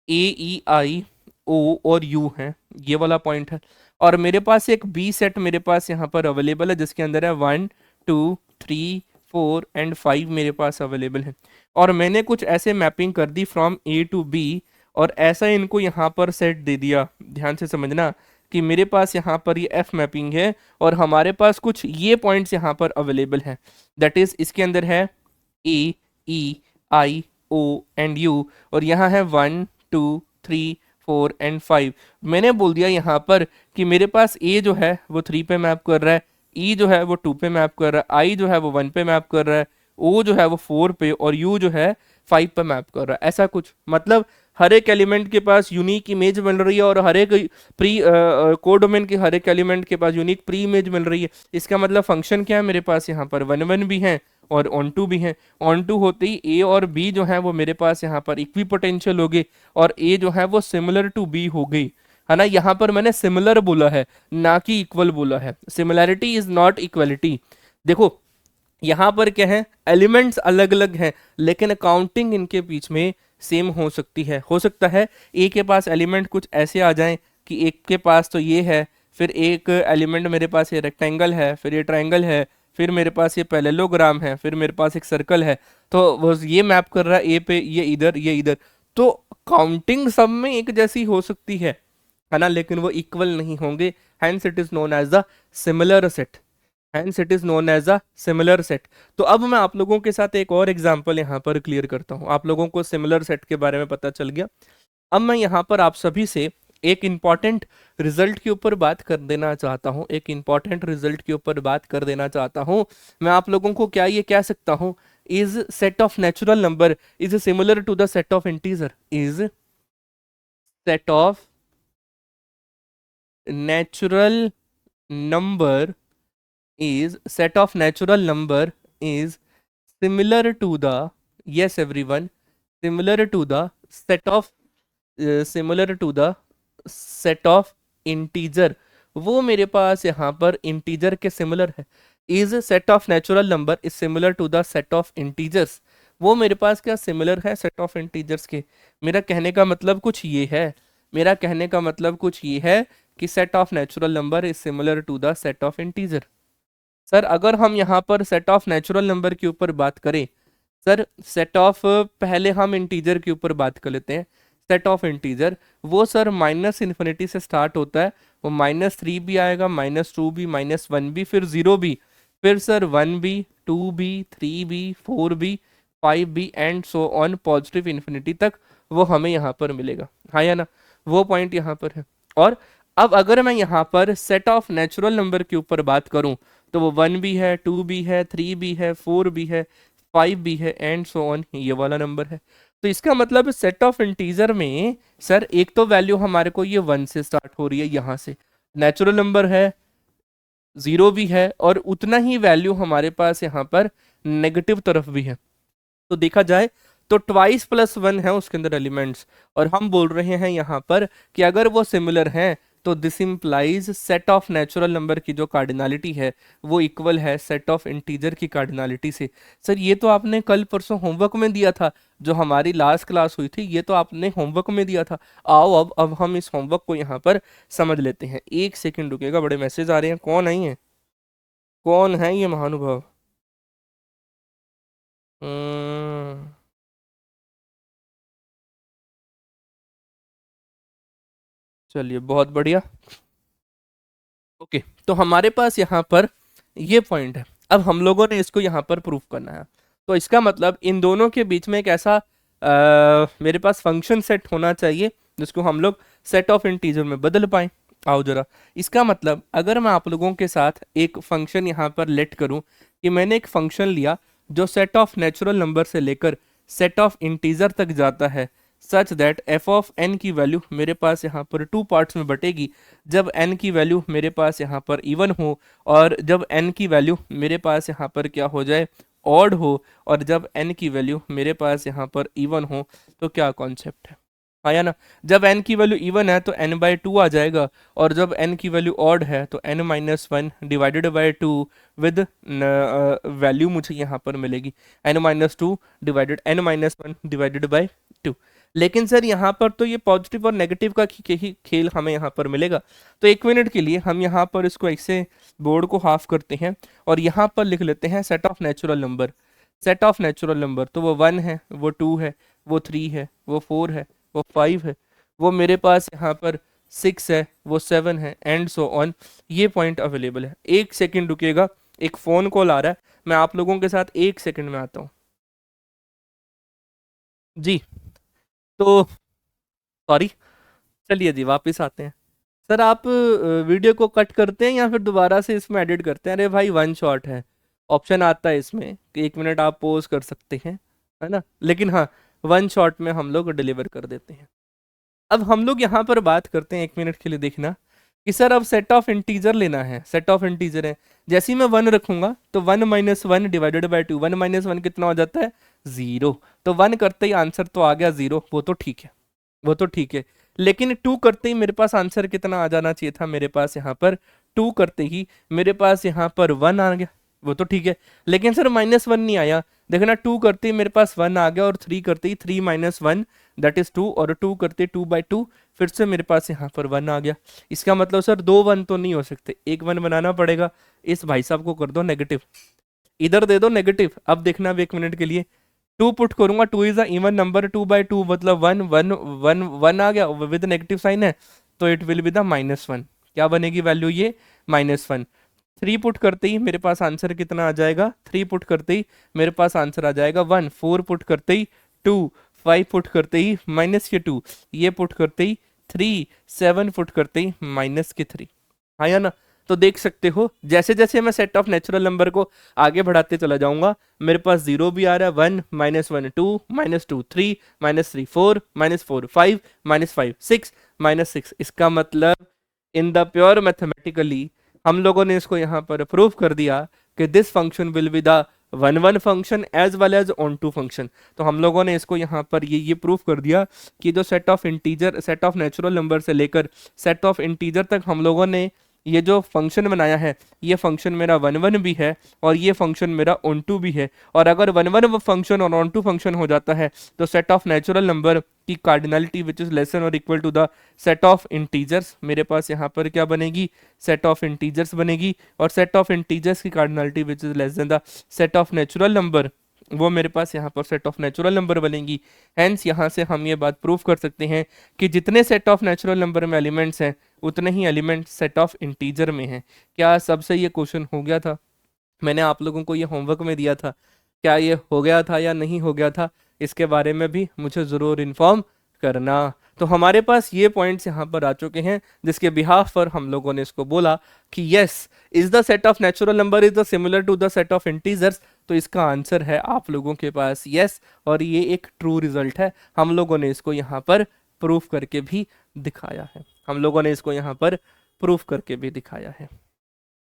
S1: ई आई ओ और यू है, ये वाला पॉइंट है। और मेरे पास एक बी सेट मेरे पास यहाँ पर अवेलेबल है जिसके अंदर है 1 2 3 4 एंड 5 मेरे पास अवेलेबल है। और मैंने कुछ ऐसे मैपिंग कर दी फ्रॉम ए टू बी और ऐसा इनको यहाँ पर सेट दे दिया। ध्यान से समझना कि मेरे पास यहाँ पर ये एफ मैपिंग है और हमारे पास कुछ ये पॉइंट्स यहाँ पर अवेलेबल है। दैट इज इसके अंदर है ए ई आई ओ एंड यू और यहाँ है 1 2 3 4 एंड 5। मैंने बोल दिया यहाँ पर कि मेरे पास ए जो है वो 3 पे मैप कर रहा है, ई जो है वो 2 पे मैप कर रहा है, आई जो है वो 1 पे मैप कर रहा है, ओ जो है वो 4 पे और यू जो है 5 पे मैप कर रहा है। ऐसा कुछ मतलब हर एक एलिमेंट के पास यूनिक इमेज मिल रही है और हर एक प्री कोडोमेन के हर एक एलिमेंट के पास यूनिक प्री इमेज मिल रही है। इसका मतलब फंक्शन क्या है, मेरे पास यहाँ पर वन वन भी है और ऑन टू भी है। ऑन टू होते ही ए और बी जो है वो मेरे पास यहाँ पर इक्वी पोटेंशियल हो गए और ए जो है वो सिमिलर टू बी हो गई, है ना। यहाँ पर मैंने सिमिलर बोला है ना कि इक्वल बोला है। Similarity is not equality. देखो यहाँ पर क्या है, एलिमेंट्स अलग अलग हैं लेकिन काउंटिंग इनके बीच में सेम हो सकती है। हो सकता है ए के पास एलिमेंट कुछ ऐसे आ जाएं कि एक के पास तो ये है, फिर एक एलिमेंट मेरे पास ये रेक्टेंगल है, फिर ये ट्रायंगल है, फिर मेरे पास ये पैरेललोग्राम है, फिर मेरे पास एक सर्कल है, तो वो ये मैप कर रहा है ए पे, ये इधर ये इधर। तो काउंटिंग सब में एक जैसी हो सकती है ना, लेकिन वो इक्वल नहीं होंगे। Hence it is known as the similar set. Hence it is known as a similar set. तो अब मैं आप लोगों के साथ एक और एग्जांपल यहाँ पर क्लियर करता हूँ। आप लोगों को सिमिलर सेट के बारे में पता चल गया। अब मैं यहाँ पर आप सभी से एक इंपॉर्टेंट रिजल्ट के ऊपर बात कर देना चाहता हूँ। एक इंपॉर्टेंट रिजल्ट के ऊपर बात कर देना चाहता हूँ। मैं आप लोगों को क्या ये कह सकता हूँ, is set of natural number is similar to the set of integer. Is set of natural number is set of natural number is similar to the, yes everyone, similar to the set of similar to the set of integer। वो मेरे पास यहाँ पर इंटीजर के सिमिलर है। Is set of natural number is similar to the set of integers. वो मेरे पास क्या सिमिलर है सेट ऑफ इंटीजर्स के। मेरा कहने का मतलब कुछ ये है, मेरा कहने का मतलब कुछ ये है कि set of natural number is similar to the set of integer. Sir अगर हम यहाँ पर सेट ऑफ नेचुरल नंबर के ऊपर बात करें, सर सेट ऑफ, पहले हम इंटीजर के ऊपर बात कर लेते हैं। सेट ऑफ इंटीजर वो सर माइनस इन्फिनिटी से स्टार्ट होता है। वो -3 भी आएगा, -2 भी, -1 भी, फिर 0 भी, फिर सर 1 भी, 2 भी, 3 भी, 4 भी, 5 भी and so on positive infinity तक वो हमें यहाँ पर मिलेगा। हाँ या ना, वो पॉइंट यहाँ पर है। और अब अगर मैं यहाँ पर सेट ऑफ नेचुरल नंबर के ऊपर बात करूं तो वो 1 भी है, 2 भी है, 3 भी है, 4 भी है, 5 भी है एंड सो ऑन, ये वाला नंबर है। तो इसका मतलब सेट ऑफ इंटीजर में सर एक तो वैल्यू हमारे को ये 1 से स्टार्ट हो रही है, यहाँ से नेचुरल नंबर है, 0 भी है, और उतना ही वैल्यू हमारे पास यहाँ पर नेगेटिव तरफ भी है। तो देखा जाए तो ट्वाइस प्लस वन है उसके अंदर एलिमेंट्स, और हम बोल रहे हैं यहाँ पर कि अगर वो सिमिलर हैं तो this implies set of natural number की जो कार्डिनलिटी है वो इक्वल है सेट ऑफ इंटीजर की कार्डिनलिटी से। सर ये तो आपने कल परसों होमवर्क में दिया था, जो हमारी लास्ट क्लास हुई थी, ये तो आपने होमवर्क में दिया था। आओ अब हम इस होमवर्क को यहाँ पर समझ लेते हैं। एक सेकंड रुकेगा, बड़े मैसेज आ रहे हैं, कौन आई है, कौन है ये महानुभाव? हम्म, चलिए बहुत बढ़िया। ओके, तो हमारे पास यहाँ पर ये पॉइंट है। अब हम लोगों ने इसको यहाँ पर प्रूफ करना है। तो इसका मतलब इन दोनों के बीच में एक ऐसा मेरे पास फंक्शन सेट होना चाहिए जिसको हम लोग सेट ऑफ इंटीजर में बदल पाएं। आओ जरा, इसका मतलब अगर मैं आप लोगों के साथ एक फंक्शन यहाँ पर लेट करूँ कि मैंने एक फंक्शन लिया जो सेट ऑफ नेचुरल नंबर से लेकर सेट ऑफ इंटीजर तक जाता है, such that F of N की वैल्यू मेरे पास यहाँ पर टू पार्ट्स में बटेगी। जब n की वैल्यू मेरे पास यहाँ पर इवन हो, और जब n की वैल्यू मेरे पास यहाँ पर क्या हो जाए, ऑड हो, और जब n की वैल्यू मेरे पास यहाँ पर इवन हो, तो क्या कॉन्सेप्ट है, हाँ या ना? जब n की वैल्यू इवन है तो n/2 आ जाएगा, और जब n की वैल्यू ऑड है तो n-1 divided by 2 with value मुझे यहाँ पर मिलेगी n-2 divided n-1 divided by 2। लेकिन सर यहाँ पर तो ये पॉजिटिव और नेगेटिव का ही खेल हमें यहाँ पर मिलेगा। तो एक मिनट के लिए हम यहाँ पर इसको ऐसे बोर्ड को हाफ करते हैं और यहाँ पर लिख लेते हैं set of natural number. Set of natural number तो वो 1 है, वो 2 है, वो 3 है, वो 4 है, वो 5 है, वो मेरे पास यहाँ पर 6 है, वो 7 है एंड सो ऑन। ये पॉइंट अवेलेबल है। एक सेकेंड रुकिएगा, एक फ़ोन कॉल आ रहा है, मैं आप लोगों के साथ एक सेकेंड में आता हूँ जी। तो सॉरी, चलिए जी वापस आते हैं। सर आप वीडियो को कट करते हैं या फिर दोबारा से इसमें एडिट करते हैं? अरे भाई वन शॉट है, ऑप्शन आता है इसमें कि 1 मिनट आप पोज कर सकते हैं, है ना? लेकिन हाँ, वन शॉट में हम लोग डिलीवर कर देते हैं। अब हम लोग यहाँ पर बात करते हैं, 1 मिनट के लिए देखना कि सर अब सेट ऑफ इंटीजर लेना है। सेट ऑफ इंटीजर है, जैसे ही मैं 1 रखूंगा तो 1-1 डिवाइडेड बाई 2, 1-1 कितना हो जाता है, 0। तो 1 करते ही आंसर तो आ गया 0, वो तो ठीक है, वो तो ठीक है। लेकिन 2 करते ही मेरे पास आंसर कितना आ जाना चाहिए था, मेरे पास यहाँ पर 2 करते ही मेरे पास यहाँ पर 1 आ गया, वो तो ठीक है। लेकिन सर -1 नहीं आया, देखना 2 करते ही मेरे पास 1 आ गया, और 3 करते ही 3-1 दैट इज 2, और 2 करते 2/2 फिर से मेरे पास यहाँ पर 1 आ गया। इसका मतलब सर 2 1 तो नहीं हो सकते, एक 1 बनाना पड़ेगा। इस भाई साहब को कर दो नेगेटिव, इधर दे दो नेगेटिव। अब देखना अब 1 मिनट के लिए 2 पुट करूंगा, 2 इज अ इवन नंबर, 2/2 मतलब 1 आ गया विद नेगेटिव साइन है, तो इट विल बी द -1। क्या बनेगी वैल्यू, ये -1। 3 पुट करते ही मेरे पास आंसर कितना आ जाएगा, 3 पुट करते ही मेरे पास आंसर आ जाएगा 1। 4 पुट करते ही 2, 5 पुट करते ही -2, ये पुट करते ही 3, 7 पुट करते ही -3, हाँ या ना? तो देख सकते हो जैसे जैसे मैं सेट ऑफ नेचुरल नंबर को आगे बढ़ाते चला जाऊंगा, मेरे पास 0 भी आ रहा है, 1 -1 2 -2 3 -3 4 -4 5 -5 6 -6। इसका मतलब इन द प्योर मैथमेटिकली हम लोगों ने इसको यहाँ पर प्रूव कर दिया कि this function will be the 1-1 function as well as onto function. तो हम लोगों ने इसको यहाँ पर ये प्रूव कर दिया कि जो set of integer, set of natural number से लेकर सेट ऑफ इंटीजर तक हम लोगों ने ये जो फंक्शन बनाया है, ये फंक्शन मेरा 1-1 भी है और ये फंक्शन मेरा ऑन टू भी है। और अगर 1-1 फंक्शन और ऑन टू फंक्शन हो जाता है तो सेट ऑफ नेचुरल नंबर की कार्डिनलिटी विच इज लेस और equal to the set of integers, मेरे पास यहाँ पर क्या बनेगी, सेट ऑफ इंटीजर्स बनेगी। और सेट ऑफ इंटीजर्स की cardinality which is less then the set of natural number, वो मेरे पास यहाँ पर सेट ऑफ नेचुरल नंबर बनेगी। हेंस यहाँ से हम ये बात प्रूव कर सकते हैं कि जितने सेट ऑफ नेचुरल नंबर में एलिमेंट्स हैं उतने ही एलिमेंट सेट ऑफ इंटीजर में हैं। क्या सबसे ये क्वेश्चन हो गया था? मैंने आप लोगों को ये होमवर्क में दिया था, क्या ये हो गया था या नहीं हो गया था, इसके बारे में भी मुझे ज़रूर इन्फॉर्म करना। तो हमारे पास ये पॉइंट्स यहाँ पर आ चुके हैं, जिसके बिहाफ पर हम लोगों ने इसको बोला कि yes, is the set of natural number is the similar to the set of integers. तो इसका आंसर है आप लोगों के पास यस, और ये एक ट्रू रिजल्ट है। हम लोगों ने इसको यहाँ पर प्रूफ करके भी दिखाया है, हम लोगों ने इसको यहाँ पर प्रूफ करके भी दिखाया है।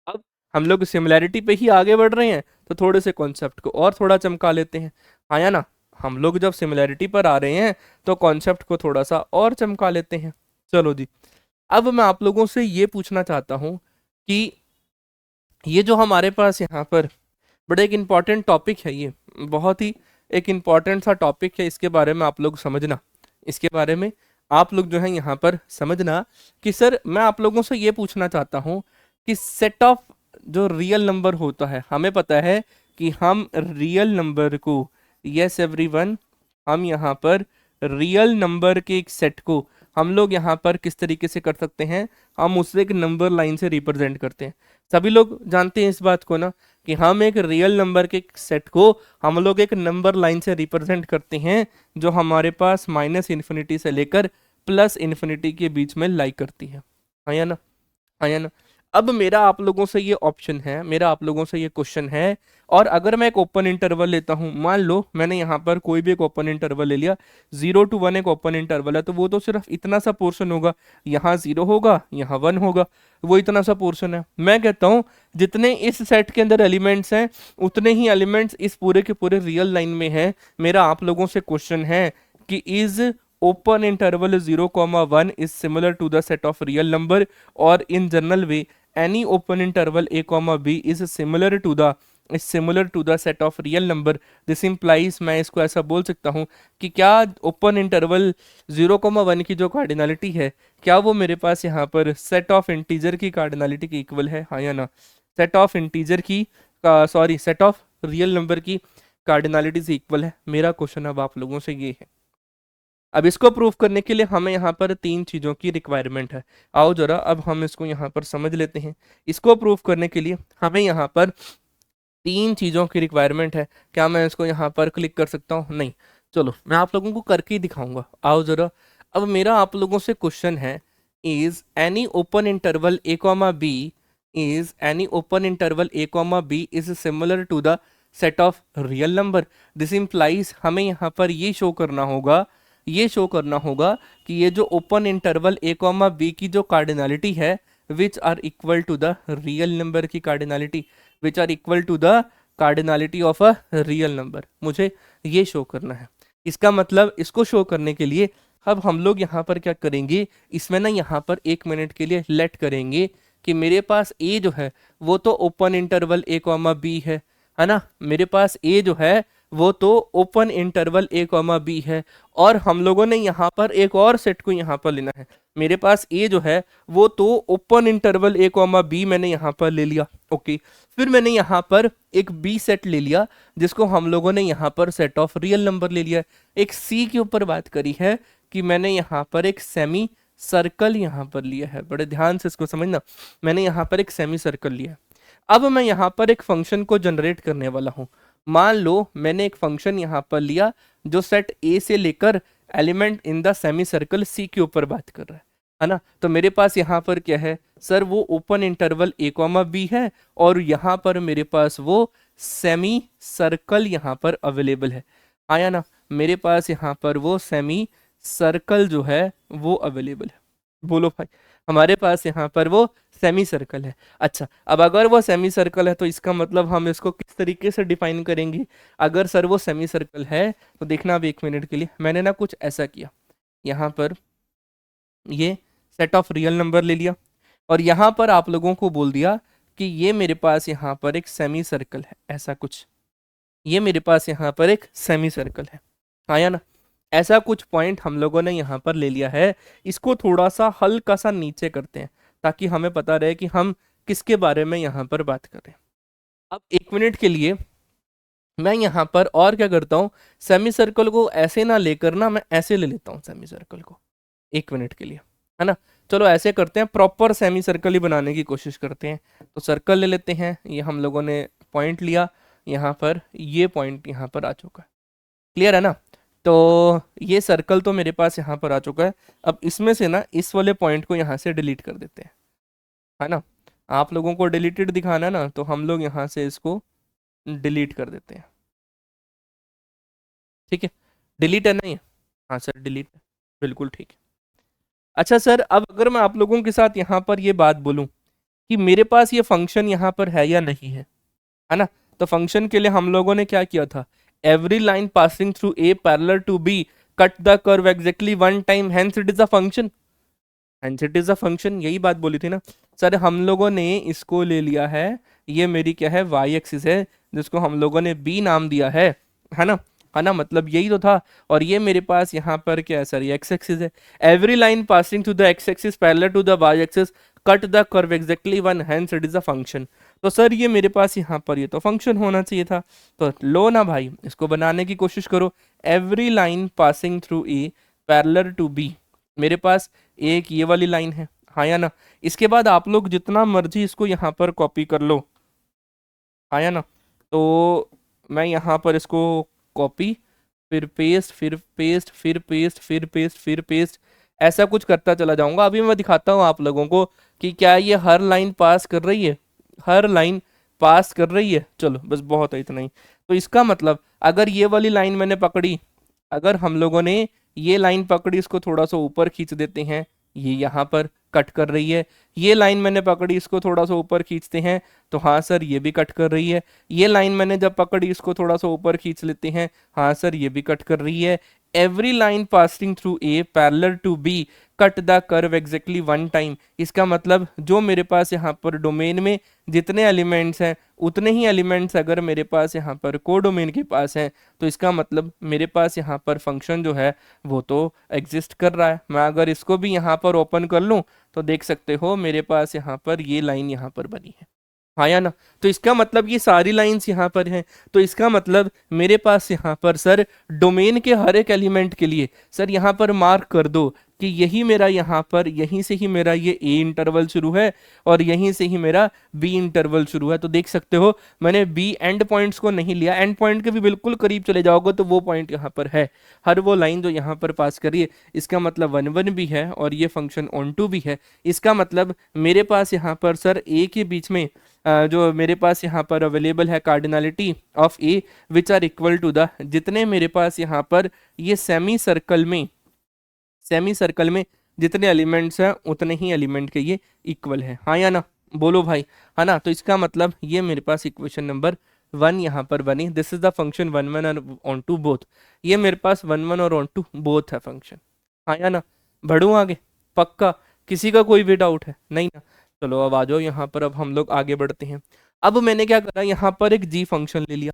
S1: अब हम लोग सिमिलैरिटी पे ही आगे बढ़ रहे हैं, तो थोड़े से कॉन्सेप्ट को और थोड़ा चमका लेते हैं, हाँ या ना। हम लोग जब सिमिलैरिटी पर आ रहे हैं तो कॉन्सेप्ट को थोड़ा सा और चमका लेते हैं। चलो जी, अब मैं आप लोगों से ये पूछना चाहता हूँ कि ये जो हमारे पास यहाँ पर बड़ा एक इम्पॉर्टेंट टॉपिक है, ये बहुत ही एक इम्पॉर्टेंट सा टॉपिक है, इसके बारे में आप लोग समझना, इसके बारे में आप लोग जो है यहाँ पर समझना कि सर मैं आप लोगों से ये पूछना चाहता हूँ कि सेट ऑफ जो रियल नंबर होता है, हमें पता है कि हम रियल नंबर को, यस एवरीवन, हम यहाँ पर रियल नंबर के एक सेट को हम लोग यहाँ पर किस तरीके से कर सकते हैं, हम उसे एक नंबर लाइन से रिप्रेजेंट करते हैं। सभी लोग जानते हैं इस बात को ना, कि हम एक रियल नंबर के सेट को हम लोग एक नंबर लाइन से रिप्रेजेंट करते हैं, जो हमारे पास माइनस इन्फिनिटी से लेकर प्लस इन्फिनिटी के बीच में लाई करती है, हाँ या ना, हाँ या ना। अब मेरा आप लोगों से ये ऑप्शन है, मेरा आप लोगों से ये क्वेश्चन है, और अगर मैं एक ओपन इंटरवल लेता हूं, मान लो मैंने यहाँ पर कोई भी एक ओपन इंटरवल ले लिया, 0 to 1 एक ओपन इंटरवल है, तो वो तो सिर्फ इतना सा पोर्शन होगा, यहाँ 0 होगा, यहाँ 1 होगा, वो इतना सा पोर्शन है। मैं कहता हूँ जितने इस सेट के अंदर एलिमेंट्स हैं उतने ही एलिमेंट्स इस पूरे के पूरे रियल लाइन में हैं। मेरा आप लोगों से क्वेश्चन है कि is open interval 0, 1 is similar to the set of real number, or in general way any open interval a, b is similar to the set of real number। this implies, मैं इसको ऐसा बोल सकता हूँ कि क्या ओपन इंटरवल 0, 1 की जो कार्डिनलिटी है, क्या वो मेरे पास यहाँ पर सेट ऑफ इंटीजर की कार्डिनलिटी के इक्वल है, हाँ या ना। सेट ऑफ इंटीजर की sorry set of real number की कार्डिनलिटी से इक्वल है। मेरा क्वेश्चन अब आप लोगों से ये है। अब इसको प्रूफ करने के लिए हमें यहाँ पर 3 चीज़ों की रिक्वायरमेंट है। आओ जरा अब हम इसको यहाँ पर समझ लेते हैं। इसको प्रूफ करने के लिए हमें यहाँ पर 3 चीज़ों की रिक्वायरमेंट है। क्या मैं इसको यहाँ पर क्लिक कर सकता हूँ? नहीं। चलो मैं आप लोगों को करके ही दिखाऊंगा। आओ जरा, अब मेरा आप लोगों से क्वेश्चन है, is any open interval A comma B, is any open interval A comma B is similar to the set of real number. This implies, हमें यहाँ पर ये शो करना होगा, ये शो करना होगा कि ये जो open interval A comma B की जो कार्डिनलिटी है, which are equal to the real number की cardinality, which are equal to the cardinality of a real number, मुझे ये शो करना है। इसका मतलब इसको शो करने के लिए अब हम लोग यहाँ पर क्या करेंगे, इसमें ना यहाँ पर 1 मिनट के लिए लेट करेंगे कि मेरे पास ए जो है वो तो open interval A comma B है ना, मेरे पास ए जो है वो तो open interval A comma B है, और हम लोगों ने यहाँ पर एक और सेट को यहाँ पर लेना है। मेरे पास ए जो है वो तो open interval A comma B मैंने यहाँ पर ले लिया, ओके। फिर मैंने यहाँ पर एक बी सेट ले लिया, जिसको हम लोगों ने यहाँ पर सेट ऑफ रियल नंबर ले लिया। एक सी के ऊपर बात करी है कि मैंने यहाँ पर एक सेमी सर्कल यहाँ पर लिया है, बड़े ध्यान से इसको समझना, मैंने यहाँ पर एक सेमी सर्कल लिया है। अब मैं यहाँ पर एक फंक्शन को जनरेट करने वाला हूँ। मान लो मैंने एक फंक्शन यहाँ पर लिया जो सेट ए से लेकर element in the semi circle C के ऊपर बात कर रहा है ना। तो मेरे पास यहाँ पर क्या है सर, वो open interval A comma B है, और यहाँ पर मेरे पास वो सेमी सर्कल यहाँ पर अवेलेबल है, आया ना। मेरे पास यहाँ पर वो सेमी सर्कल जो है वो अवेलेबल है। बोलो भाई, हमारे पास यहाँ पर वो सेमी सर्कल है। अच्छा, अब अगर वो सेमी सर्कल है तो इसका मतलब हम इसको किस तरीके से डिफाइन करेंगे? अगर सर वो सेमी सर्कल है तो देखना, अब 1 मिनट के लिए मैंने ना कुछ ऐसा किया, यहाँ पर ये सेट ऑफ रियल नंबर ले लिया, और यहाँ पर आप लोगों को बोल दिया कि ये मेरे पास यहाँ पर एक सेमी सर्कल है, ऐसा कुछ, ये मेरे पास यहाँ पर एक सेमी सर्कल है, आया ना। ऐसा कुछ पॉइंट हम लोगों ने यहाँ पर ले लिया है। इसको थोड़ा सा हल्का सा नीचे करते हैं ताकि हमें पता रहे कि हम किसके बारे में यहाँ पर बात कर रहे हैं। अब 1 मिनट के लिए मैं यहाँ पर और क्या करता हूँ, सेमी सर्कल को ऐसे ना लेकर ना मैं ऐसे ले लेता हूँ सेमी सर्कल को 1 मिनट के लिए, है ना। चलो ऐसे करते हैं, प्रॉपर सेमी सर्कल ही बनाने की कोशिश करते हैं। तो सर्कल ले लेते हैं, ये हम लोगों ने पॉइंट लिया, यहाँ पर ये पॉइंट यहाँ पर आ चुका है, क्लियर है ना। तो ये सर्कल तो मेरे पास यहाँ पर आ चुका है। अब इसमें से ना इस वाले पॉइंट को यहाँ से डिलीट कर देते हैं, है ना। आप लोगों को डिलीटेड दिखाना ना, तो हम लोग यहाँ से इसको डिलीट कर देते हैं, ठीक है। डिलीट है ना ये? हाँ सर डिलीट है, बिल्कुल ठीक है। अच्छा सर, अब अगर मैं आप लोगों के साथ यहाँ पर ये बात बोलूँ कि मेरे पास ये फंक्शन यहाँ पर है या नहीं है ना। तो फंक्शन के लिए हम लोगों ने क्या किया था, every line passing through A parallel to B cut the curve exactly one time, hence it is a function, hence it is a function, यही बात बोली थी ना सर। हम लोगों ने इसको ले लिया है, ये मेरी क्या है, वाई एक्सिस है, जिसको हम लोगों ने बी नाम दिया है ना, है ना, मतलब यही तो था। और ये मेरे पास यहाँ पर क्या है सर, ये एक्स एक्सिस है। Every line passing to the X axis parallel to the Y axis cut the curve exactly one, hence it is a function. तो सर ये मेरे पास यहाँ पर ये तो फंक्शन होना चाहिए था। तो लो ना भाई, इसको बनाने की कोशिश करो। Every line passing through A parallel to B, मेरे पास एक ये वाली लाइन है, हाँ या ना। इसके बाद आप लोग जितना मर्जी इसको यहाँ पर कॉपी कर लो, हाँ या ना। तो मैं यहाँ पर इसको कॉपी, फिर पेस्ट, फिर पेस्ट, फिर पेस्ट, फिर पेस्ट, फिर पेस्ट, ऐसा कुछ करता चला जाऊंगा। अभी मैं दिखाता हूँ आप लोगों को कि क्या ये हर लाइन पास कर रही है, हर लाइन पास कर रही है। चलो बस बहुत है इतना ही। तो इसका मतलब अगर ये वाली लाइन मैंने पकड़ी, अगर हम लोगों ने ये लाइन पकड़ी, इसको थोड़ा सा ऊपर खींच देते हैं, ये यहाँ पर कट कर रही है। ये लाइन मैंने पकड़ी, इसको थोड़ा सा ऊपर खींचते हैं, तो हाँ सर ये भी कट कर रही है। ये लाइन मैंने जब पकड़ी, इसको थोड़ा सा ऊपर खींच लेते हैं, हाँ सर ये भी कट कर रही है। Every line passing through A parallel to B cut the curve exactly one time. इसका मतलब जो मेरे पास यहाँ पर डोमेन में जितने एलिमेंट्स हैं, उतने ही एलिमेंट्स अगर मेरे पास यहाँ पर कोडोमेन के पास हैं, तो इसका मतलब मेरे पास यहाँ पर फंक्शन जो है वो तो एग्जिस्ट कर रहा है। मैं अगर इसको भी यहाँ पर ओपन कर लूँ, तो देख सकते हो मेरे पास यहाँ पर ये लाइन यहाँ पर बनी है, हाँ या ना। तो इसका मतलब ये सारी लाइंस यहाँ पर हैं। तो इसका मतलब मेरे पास यहाँ पर सर डोमेन के हर एक एलिमेंट के लिए सर यहाँ पर मार्क कर दो कि यही मेरा यहाँ पर, यहीं से ही मेरा ये ए इंटरवल शुरू है और यहीं से ही मेरा बी इंटरवल शुरू है। तो देख सकते हो मैंने बी एंड पॉइंट्स को नहीं लिया, एंड पॉइंट के भी बिल्कुल करीब चले जाओगे तो वो पॉइंट यहाँ पर है, हर वो लाइन जो यहाँ पर पास करी है। इसका मतलब 1 1 भी है और ये फंक्शन ऑन टू भी है। इसका मतलब मेरे पास यहाँ पर सर ए के बीच में जो मेरे पास यहाँ पर अवेलेबल है cardinality of A which are equal to the, जितने मेरे पास यहाँ पर ये सेमी सर्कल में जितने एलिमेंट्स हैं उतने ही एलिमेंट के ये इक्वल है, हाँ या ना, बोलो भाई, है ना। तो इसका मतलब ये मेरे पास इक्वेशन नंबर 1 यहाँ पर बनी। दिस इज द फंक्शन 1 1 और ऑन टू बोथ। ये मेरे पास 1 1 और ऑन टू बोथ है फंक्शन, हाँ या ना। बढ़ूँ आगे, पक्का, किसी का कोई भी डाउट है नहीं ना। चलो अब आ जाओ यहाँ पर, अब हम लोग आगे बढ़ते हैं। अब मैंने क्या करा, यहाँ पर एक जी फंक्शन ले लिया।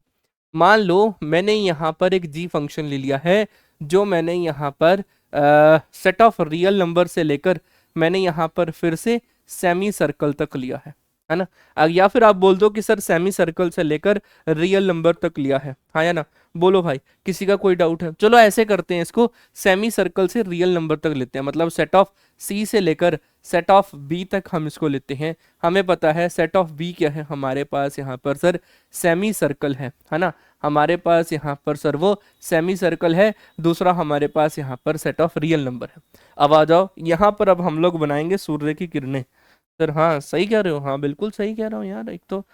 S1: मान लो मैंने यहाँ पर एक जी फंक्शन ले लिया है, जो मैंने यहाँ पर सेट ऑफ रियल नंबर से लेकर मैंने यहाँ पर फिर से सेमी सर्कल तक लिया है ना। या फिर आप बोल दो कि सर सेमी सर्कल से लेकर रियल नंबर तक लिया है, हाँ या ना। बोलो भाई, किसी का कोई डाउट है? चलो ऐसे करते हैं, इसको सेमी सर्कल से रियल नंबर तक लेते हैं, मतलब सेट ऑफ सी से लेकर सेट ऑफ बी तक हम इसको लेते हैं। हमें पता है सेट ऑफ बी क्या है, हमारे पास यहाँ पर सर सेमी सर्कल है ना। हमारे पास यहाँ पर सर वो सेमी सर्कल है, दूसरा हमारे पास यहाँ पर सेट ऑफ रियल नंबर है। अब आ जाओ यहाँ पर, अब हम लोग बनाएंगे सूर्य की किरणें। सर हाँ सही कह रहे हो, हाँ बिल्कुल सही कह रहा हूँ यार, एक तो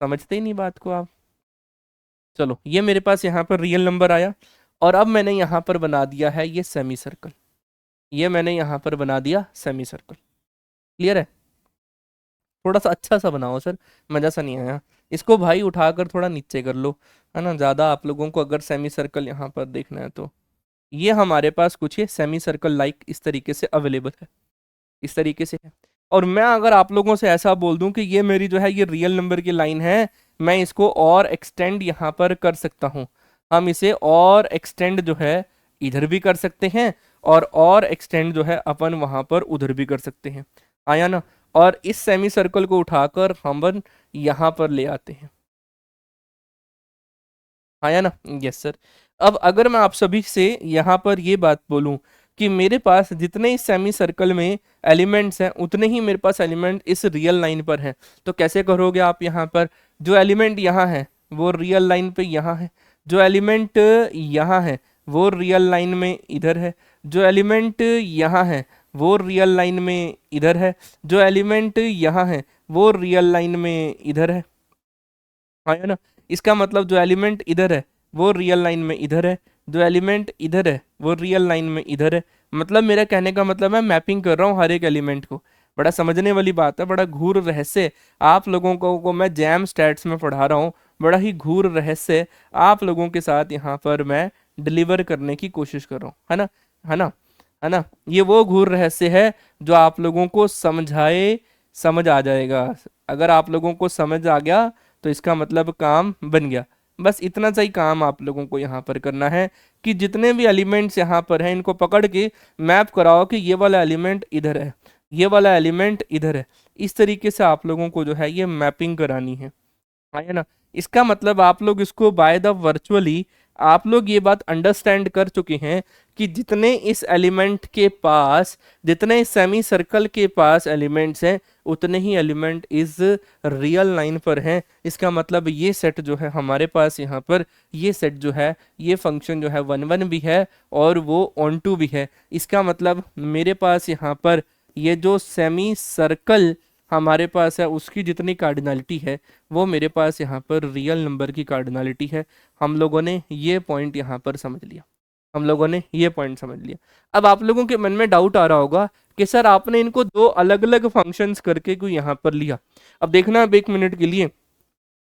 S1: समझते ही नहीं बात को आप। चलो ये मेरे पास यहाँ पर रियल नंबर आया, और अब मैंने यहाँ पर बना दिया है ये सेमी सर्कल, ये मैंने यहाँ पर बना दिया सेमी सर्कल। क्लियर है? थोड़ा सा अच्छा सा बनाओ सर, मजा सा नहीं आया। इसको भाई उठाकर थोड़ा नीचे कर लो, है ना, ज़्यादा आप लोगों को अगर सेमी सर्कल यहाँ पर देखना है तो। ये हमारे पास कुछ ये सेमी सर्कल लाइक इस तरीके से अवेलेबल है, इस तरीके से है। और मैं अगर आप लोगों से ऐसा बोल दूं कि ये मेरी जो है ये रियल नंबर की लाइन है, मैं इसको और एक्सटेंड यहाँ पर कर सकता हूँ। हम इसे और एक्सटेंड जो है इधर भी कर सकते हैं, और एक्सटेंड जो है अपन वहां पर उधर भी कर सकते हैं, आया ना। और इस सेमी सर्कल को उठाकर हम यहाँ पर ले आते हैं, आया ना। Yes sir. अब अगर मैं आप सभी से यहाँ पर ये बात बोलूं कि मेरे पास जितने इस सेमी सर्कल में एलिमेंट्स हैं, उतने ही मेरे पास एलिमेंट इस रियल लाइन पर हैं, तो कैसे करोगे आप? यहाँ पर जो एलिमेंट यहाँ है वो रियल लाइन पे यहाँ है, जो एलिमेंट यहाँ है वो रियल लाइन में इधर है, जो एलिमेंट यहाँ है वो रियल लाइन में इधर है, जो एलिमेंट यहाँ है वो रियल लाइन में इधर है। हाँ है ना। इसका मतलब जो एलिमेंट इधर है वो रियल लाइन में इधर है, जो एलिमेंट इधर है वो रियल लाइन में इधर है। मतलब मेरा कहने का मतलब है मैपिंग कर रहा हूँ हर एक एलिमेंट को। बड़ा समझने वाली बात है, बड़ा घूर रहस्य आप लोगों को मैं जैम स्टैट्स में पढ़ा रहा हूँ। बड़ा ही घूर रहस्य आप लोगों के साथ यहाँ पर मैं डिलीवर करने की कोशिश कर रहा हूँ, है ना, है ना, है ना। ये वो घूर रहस्य है जो आप लोगों को समझाए समझ आ जाएगा। अगर आप लोगों को समझ आ गया तो इसका मतलब काम बन गया। बस इतना सा ही काम आप लोगों को यहाँ पर करना है कि जितने भी एलिमेंट्स यहाँ पर हैं इनको पकड़ के मैप कराओ कि ये वाला एलिमेंट इधर है, ये वाला एलिमेंट इधर है। इस तरीके से आप लोगों को जो है ये मैपिंग करानी है ना। इसका मतलब आप लोग इसको बाय द वर्चुअली आप लोग ये बात अंडरस्टैंड कर चुके हैं कि जितने इस एलिमेंट के पास, जितने सेमी सर्कल के पास एलिमेंट्स हैं उतने ही एलिमेंट इस रियल लाइन पर हैं। इसका मतलब ये सेट जो है हमारे पास यहाँ पर, ये सेट जो है ये फंक्शन जो है 1 1 भी है और वो ऑन टू भी है। इसका मतलब मेरे पास यहाँ पर ये जो सेमी सर्कल हमारे पास है उसकी जितनी कार्डिनलिटी है वो मेरे पास यहाँ पर रियल नंबर की कार्डिनलिटी है। हम लोगों ने ये पॉइंट यहाँ पर समझ लिया, हम लोगों ने ये पॉइंट समझ लिया। अब आप लोगों के मन में डाउट आ रहा होगा कि सर आपने इनको दो अलग अलग फंक्शंस करके क्यों यहाँ पर लिया। अब देखना अब 1 मिनट के लिए,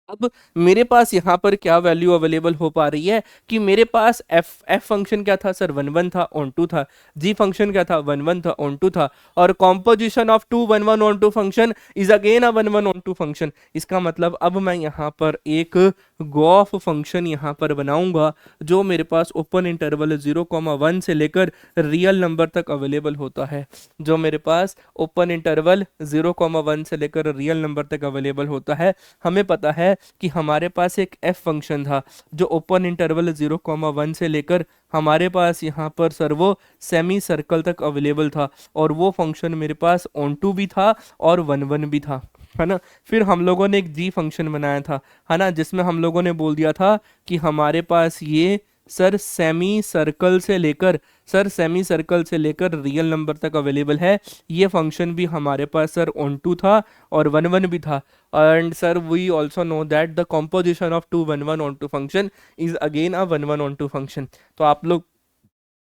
S1: अब मेरे पास यहाँ पर क्या वैल्यू अवेलेबल हो पा रही है कि मेरे पास एफ फंक्शन क्या था सर 1 1 था ऑन 2 था, जी फंक्शन क्या था 1 1 था ऑन 2 था, और composition of 2 1 1 on 2 function is again a 1 1 on 2 function. इसका मतलब अब मैं यहाँ पर एक गॉफ फंक्शन यहाँ पर बनाऊंगा जो मेरे पास ओपन इंटरवल 0,1 से लेकर रियल नंबर तक अवेलेबल होता है, जो मेरे पास ओपन इंटरवल 0,1 से लेकर रियल नंबर तक अवेलेबल होता है। हमें पता है कि हमारे पास एक एफ फंक्शन था जो ओपन इंटरवल 0,1 से लेकर हमारे पास यहाँ पर सर वो सेमी सर्कल तक अवेलेबल था, और वो फंक्शन मेरे पास ऑन टू भी था और 1 1 भी था, है ना। फिर हम लोगों ने एक जी फंक्शन बनाया था, है ना, जिसमें हम लोगों ने बोल दिया था कि हमारे पास ये सर सेमी सर्कल से लेकर, सर सेमी सर्कल से लेकर रियल नंबर तक अवेलेबल है। ये फंक्शन भी हमारे पास सर ऑन टू था और 1 1 भी था। And sir we also know that the composition of 2 1 1 onto function is again a 1 1 onto function. तो आप लोग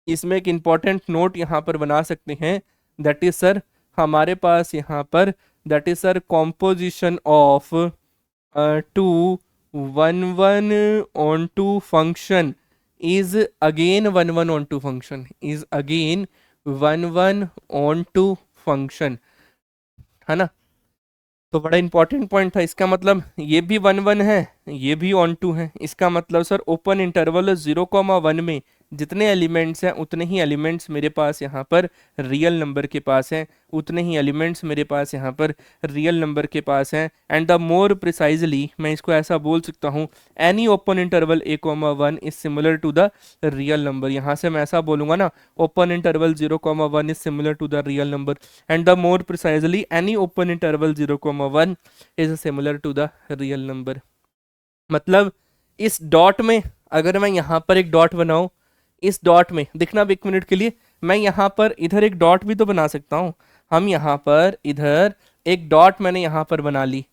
S1: इसमें एक इंपॉर्टेंट नोट यहाँ पर बना सकते हैं, दैट इज सर हमारे पास यहाँ पर that is sir composition of 2 1 1 onto function is again 1 1 on 2 function, is again 1 1 on 2 function, है ना। तो बड़ा इंपॉर्टेंट पॉइंट था। इसका मतलब ये भी 1 1 है, ये भी ऑन टू है। इसका मतलब सर ओपन इंटरवल 0,1 में जितने एलिमेंट्स हैं उतने ही एलिमेंट्स मेरे पास यहाँ पर रियल नंबर के पास हैं, उतने ही एलिमेंट्स मेरे पास यहाँ पर रियल नंबर के पास हैं। एंड द मोर प्रिसाइजली मैं इसको ऐसा बोल सकता हूँ, any open interval a,1 is similar to the real number. यहाँ से मैं ऐसा बोलूंगा ना, open interval 0,1 is similar to the real number, and the more precisely any open interval 0,1 is similar to the real number. मतलब इस डॉट में अगर मैं यहाँ पर एक डॉट बनाऊं, इस डॉट में देखना अब 1 मिनट के लिए, मैं यहाँ पर इधर एक डॉट भी तो बना सकता हूँ। हम यहाँ पर इधर एक डॉट मैंने यहाँ पर बना ली।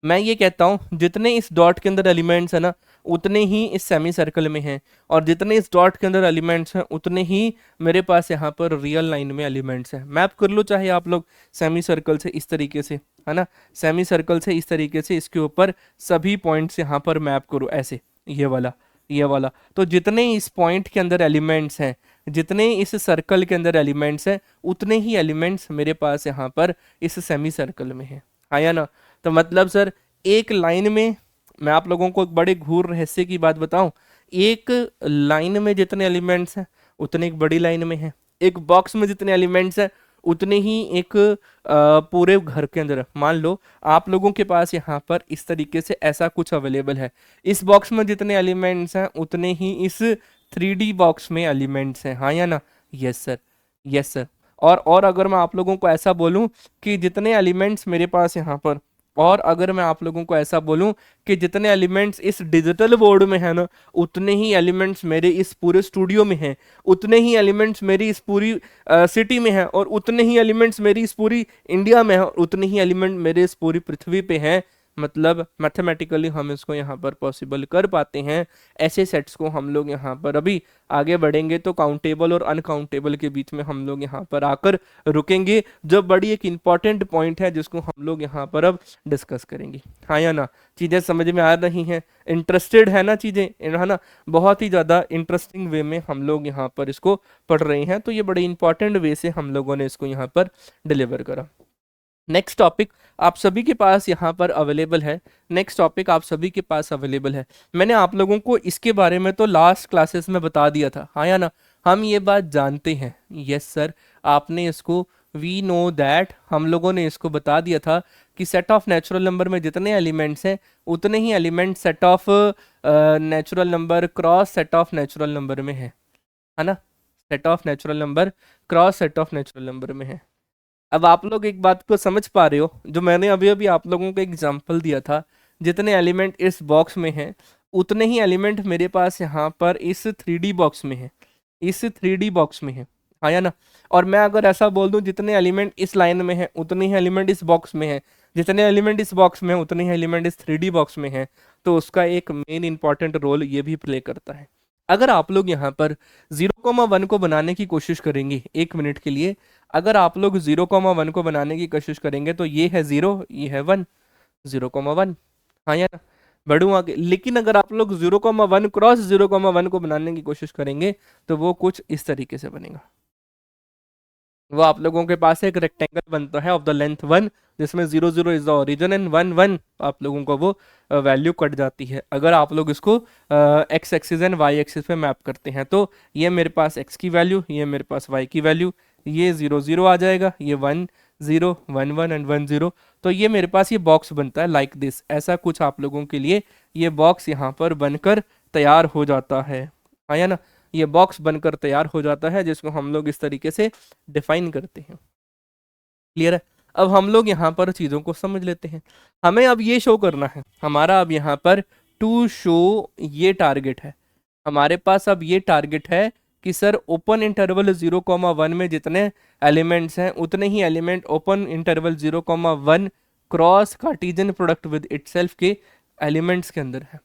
S1: मैं ये कहता हूँ जितने इस डॉट के अंदर एलिमेंट्स है ना उतने ही इस सेमी सर्कल में हैं, और जितने इस डॉट के अंदर एलिमेंट्स हैं उतने ही मेरे पास यहाँ पर रियल लाइन में एलिमेंट्स हैं। मैप कर लो चाहे आप लोग सेमी सर्कल से इस तरीके से, है ना, सेमी सर्कल से इस तरीके से इसके ऊपर सभी पॉइंट्स यहाँ पर मैप करो ऐसे, ये वाला ये वाला। तो जितने इस पॉइंट के अंदर एलिमेंट्स हैं, जितने इस सर्कल के अंदर एलिमेंट्स हैं उतने ही एलिमेंट्स मेरे पास यहाँ पर इस सेमी सर्कल में है, आया ना। तो मतलब सर एक लाइन में मैं आप लोगों को एक बड़े घूर रहस्य की बात बताऊं, एक लाइन में जितने एलिमेंट्स हैं उतने एक बड़ी लाइन में है, एक बॉक्स में जितने एलिमेंट्स हैं उतने ही एक पूरे घर के अंदर। मान लो आप लोगों के पास यहाँ पर इस तरीके से ऐसा कुछ अवेलेबल है, इस बॉक्स में जितने एलिमेंट्स हैं उतने ही इस 3D बॉक्स में एलिमेंट्स हैं, हाँ या ना। Yes sir, yes sir. और अगर मैं आप लोगों को ऐसा बोलूं कि जितने एलिमेंट्स मेरे पास यहाँ पर और अगर मैं आप लोगों को ऐसा बोलूं कि जितने एलिमेंट्स इस डिजिटल बोर्ड में है ना, उतने ही एलिमेंट्स मेरे इस पूरे स्टूडियो में हैं, उतने ही एलिमेंट्स मेरी इस पूरी सिटी में हैं, और उतने ही एलिमेंट्स मेरी इस पूरी इंडिया में हैं, और उतने ही एलिमेंट मेरे इस पूरी पृथ्वी पे हैं, मतलब मैथमेटिकली हम इसको यहाँ पर पॉसिबल कर पाते हैं। ऐसे सेट्स को हम लोग यहाँ पर अभी आगे बढ़ेंगे तो काउंटेबल और अनकाउंटेबल के बीच में हम लोग यहाँ पर आकर रुकेंगे, जो बड़ी एक इंपॉर्टेंट पॉइंट है जिसको हम लोग यहाँ पर अब डिस्कस करेंगे। हाँ या ना, चीज़ें समझ में आ रही हैं, इंटरेस्टेड है ना चीज़ें, है ना, बहुत ही ज़्यादा इंटरेस्टिंग वे में हम लोग यहाँ पर इसको पढ़ रहे हैं, तो ये बड़े इंपॉर्टेंट वे से हम लोगों ने इसको यहाँ पर डिलीवर करा। नेक्स्ट टॉपिक आप सभी के पास यहाँ पर अवेलेबल है, नेक्स्ट टॉपिक आप सभी के पास अवेलेबल है। मैंने आप लोगों को इसके बारे में तो लास्ट क्लासेस में बता दिया था, हाँ या ना, हम ये बात जानते हैं, यस सर, आपने इसको, वी नो दैट, हम लोगों ने इसको बता दिया था कि सेट ऑफ नेचुरल नंबर में जितने एलिमेंट्स हैं उतने ही element set of natural number cross set of natural number में है ना, set of natural number cross set of natural number में है। अब आप लोग एक बात को समझ पा रहे हो, जो मैंने अभी अभी आप लोगों को एग्जांपल दिया था, जितने एलिमेंट इस बॉक्स में हैं उतने ही एलिमेंट मेरे पास यहाँ पर इस 3D बॉक्स में है, इस 3D बॉक्स में है, हाँ या ना। और मैं अगर ऐसा बोल दूं जितने एलिमेंट इस लाइन में है उतने ही एलिमेंट इस बॉक्स में है, जितने एलिमेंट इस बॉक्स में है उतने ही एलिमेंट इस 3D बॉक्स में है, तो उसका एक मेन इंपॉर्टेंट रोल ये भी प्ले करता है। अगर आप लोग यहाँ पर 0,1 को बनाने की कोशिश करेंगे 1 मिनट के लिए, अगर आप लोग 0,1 को बनाने की कोशिश करेंगे तो ये है 0, ये है 1, 0,1, हाँ या ना, बढ़ू आगे। लेकिन अगर आप लोग 0,1 क्रॉस 0,1 को बनाने की कोशिश करेंगे तो वो कुछ इस तरीके से बनेगा। वो आप लोगों के पास एक रेक्टेंगल बनता है ऑफ द लेंथ 1, जिसमें 0 0 इज द ओरिजिन एंड 1 1 आप लोगों को वो वैल्यू कट जाती है। अगर आप लोग इसको X axis and Y axis पे मैप करते हैं तो ये मेरे पास x की वैल्यू, ये मेरे पास y की वैल्यू, ये 0 0 आ जाएगा, ये 1 0 1 1 एंड 1 0, तो ये मेरे पास ये बॉक्स बनता है लाइक दिस। ऐसा कुछ आप लोगों के लिए ये बॉक्स यहाँ पर बनकर तैयार हो जाता है, हाँ या ना, ये बॉक्स बनकर तैयार हो जाता है जिसको हम लोग इस तरीके से डिफाइन करते हैं। क्लियर है? अब हम लोग यहाँ पर चीज़ों को समझ लेते हैं। हमें अब ये शो करना है, हमारा अब यहाँ पर टू शो ये टारगेट है, हमारे पास अब ये टारगेट है कि सर ओपन इंटरवल 0,1 में जितने एलिमेंट्स हैं उतने ही element open interval 0,1 cross Cartesian product with itself के एलिमेंट्स के अंदर है,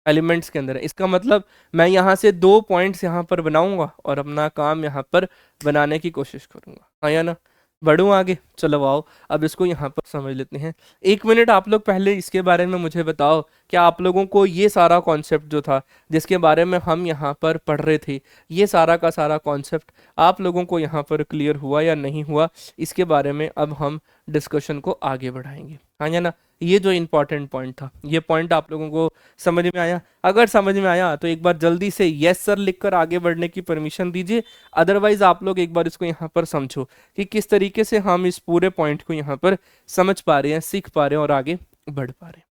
S1: एलिमेंट्स के अंदर है। इसका मतलब मैं यहाँ से 2 पॉइंट्स यहाँ पर बनाऊंगा और अपना काम यहाँ पर बनाने की कोशिश करूंगा, हाँ या ना। बढ़ूँ आगे, चलो आओ अब इसको यहाँ पर समझ लेते हैं। 1 मिनट आप लोग पहले इसके बारे में मुझे बताओ, क्या आप लोगों को ये सारा कॉन्सेप्ट जो था जिसके बारे में हम यहाँ पर पढ़ रहे थे, ये सारा का सारा कॉन्सेप्ट आप लोगों को यहाँ पर क्लियर हुआ या नहीं हुआ, इसके बारे में अब हम डिस्कशन को आगे बढ़ाएंगे, हाँ या ना। ये जो इंपॉर्टेंट पॉइंट था, ये पॉइंट आप लोगों को समझ में आया? अगर समझ में आया तो एक बार जल्दी से यस सर लिखकर आगे बढ़ने की परमिशन दीजिए, अदरवाइज आप लोग एक बार इसको यहाँ पर समझो कि किस तरीके से हम इस पूरे पॉइंट को यहाँ पर समझ पा रहे हैं, सीख पा रहे हैं और आगे बढ़ पा रहे हैं,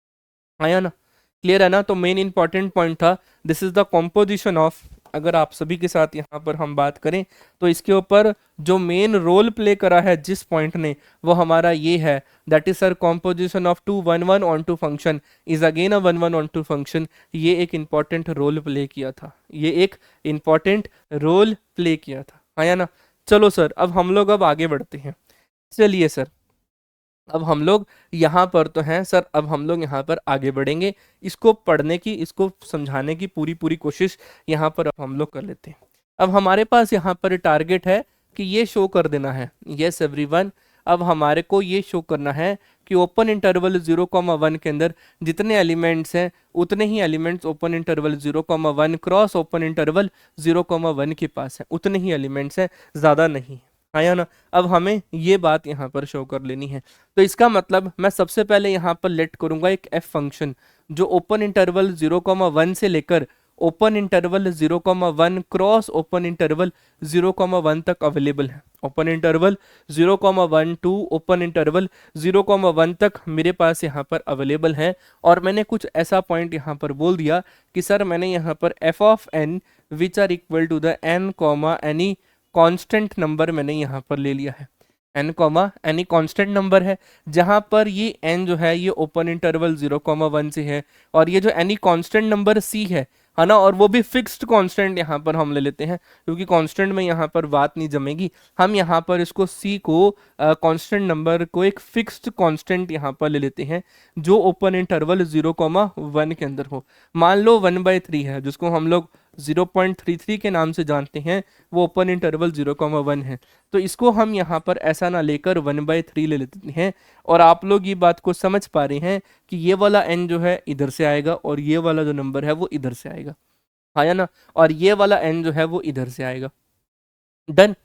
S1: आया ना, क्लियर है ना। तो मेन इंपॉर्टेंट पॉइंट था this is the composition of, अगर आप सभी के साथ यहाँ पर हम बात करें तो इसके ऊपर जो मेन रोल प्ले करा है जिस पॉइंट ने, वो हमारा ये है, that is sir composition of 2 1 1 onto function is again a 1 1 onto function. ये एक इंपॉर्टेंट रोल प्ले किया था, ये एक इंपॉर्टेंट रोल प्ले किया था, हाँ या ना। चलो सर अब हम लोग अब आगे बढ़ते हैं, चलिए सर अब हम लोग यहाँ पर तो हैं सर, अब हम लोग यहाँ पर आगे बढ़ेंगे, इसको पढ़ने की, इसको समझाने की पूरी पूरी कोशिश यहाँ पर अब हम लोग कर लेते हैं। अब हमारे पास यहाँ पर टारगेट है कि ये शो कर देना है, यस एवरीवन, अब हमारे को ये शो करना है कि ओपन इंटरवल 0,1 के अंदर जितने एलिमेंट्स हैं उतने ही elements open interval 0,1 cross open interval 0,1 के पास है, उतने ही एलिमेंट्स हैं, ज़्यादा नहीं, आया ना। अब हमें ये बात यहाँ पर शो कर लेनी है, तो इसका मतलब मैं सबसे पहले यहाँ पर लेट करूँगा एक एफ फंक्शन जो ओपन इंटरवल 0,1 से लेकर open interval 0,1 cross open interval 0,1 तक अवेलेबल है। Open interval 0,1 to open interval 0,1 तक मेरे पास यहाँ पर अवेलेबल है, और मैंने कुछ ऐसा पॉइंट यहाँ पर बोल दिया कि सर मैंने यहाँ पर f of n which are equal to the n comma any constant number मैंने यहाँ पर ले लिया है। N comma any constant number है, जहां पर ये एन जो है ये ओपन इंटरवल 0,1 से है, और ये जो एनी कांस्टेंट नंबर सी है ना, और वो भी फिक्स्ड कांस्टेंट यहाँ पर हम ले लेते हैं, क्योंकि कांस्टेंट में यहाँ पर बात नहीं जमेगी। हम यहाँ पर इसको सी को कांस्टेंट नंबर को एक फिक्स्ड कांस्टेंट यहाँ पर ले लेते हैं, जो ओपन इंटरवल 0,1 के अंदर हो। मान लो 1/3 है, जिसको हम लोग 0.33 के नाम से जानते हैं, वो ओपन इंटरवल 0,1 है। तो इसको हम यहाँ पर ऐसा ना लेकर 1/3 ले लेते हैं, और आप लोग ये बात को समझ पा रहे हैं कि ये वाला n जो है इधर से आएगा, और ये वाला जो नंबर है वो इधर से आएगा, हाँ या ना, और ये वाला n जो है वो इधर से आएगा। डन,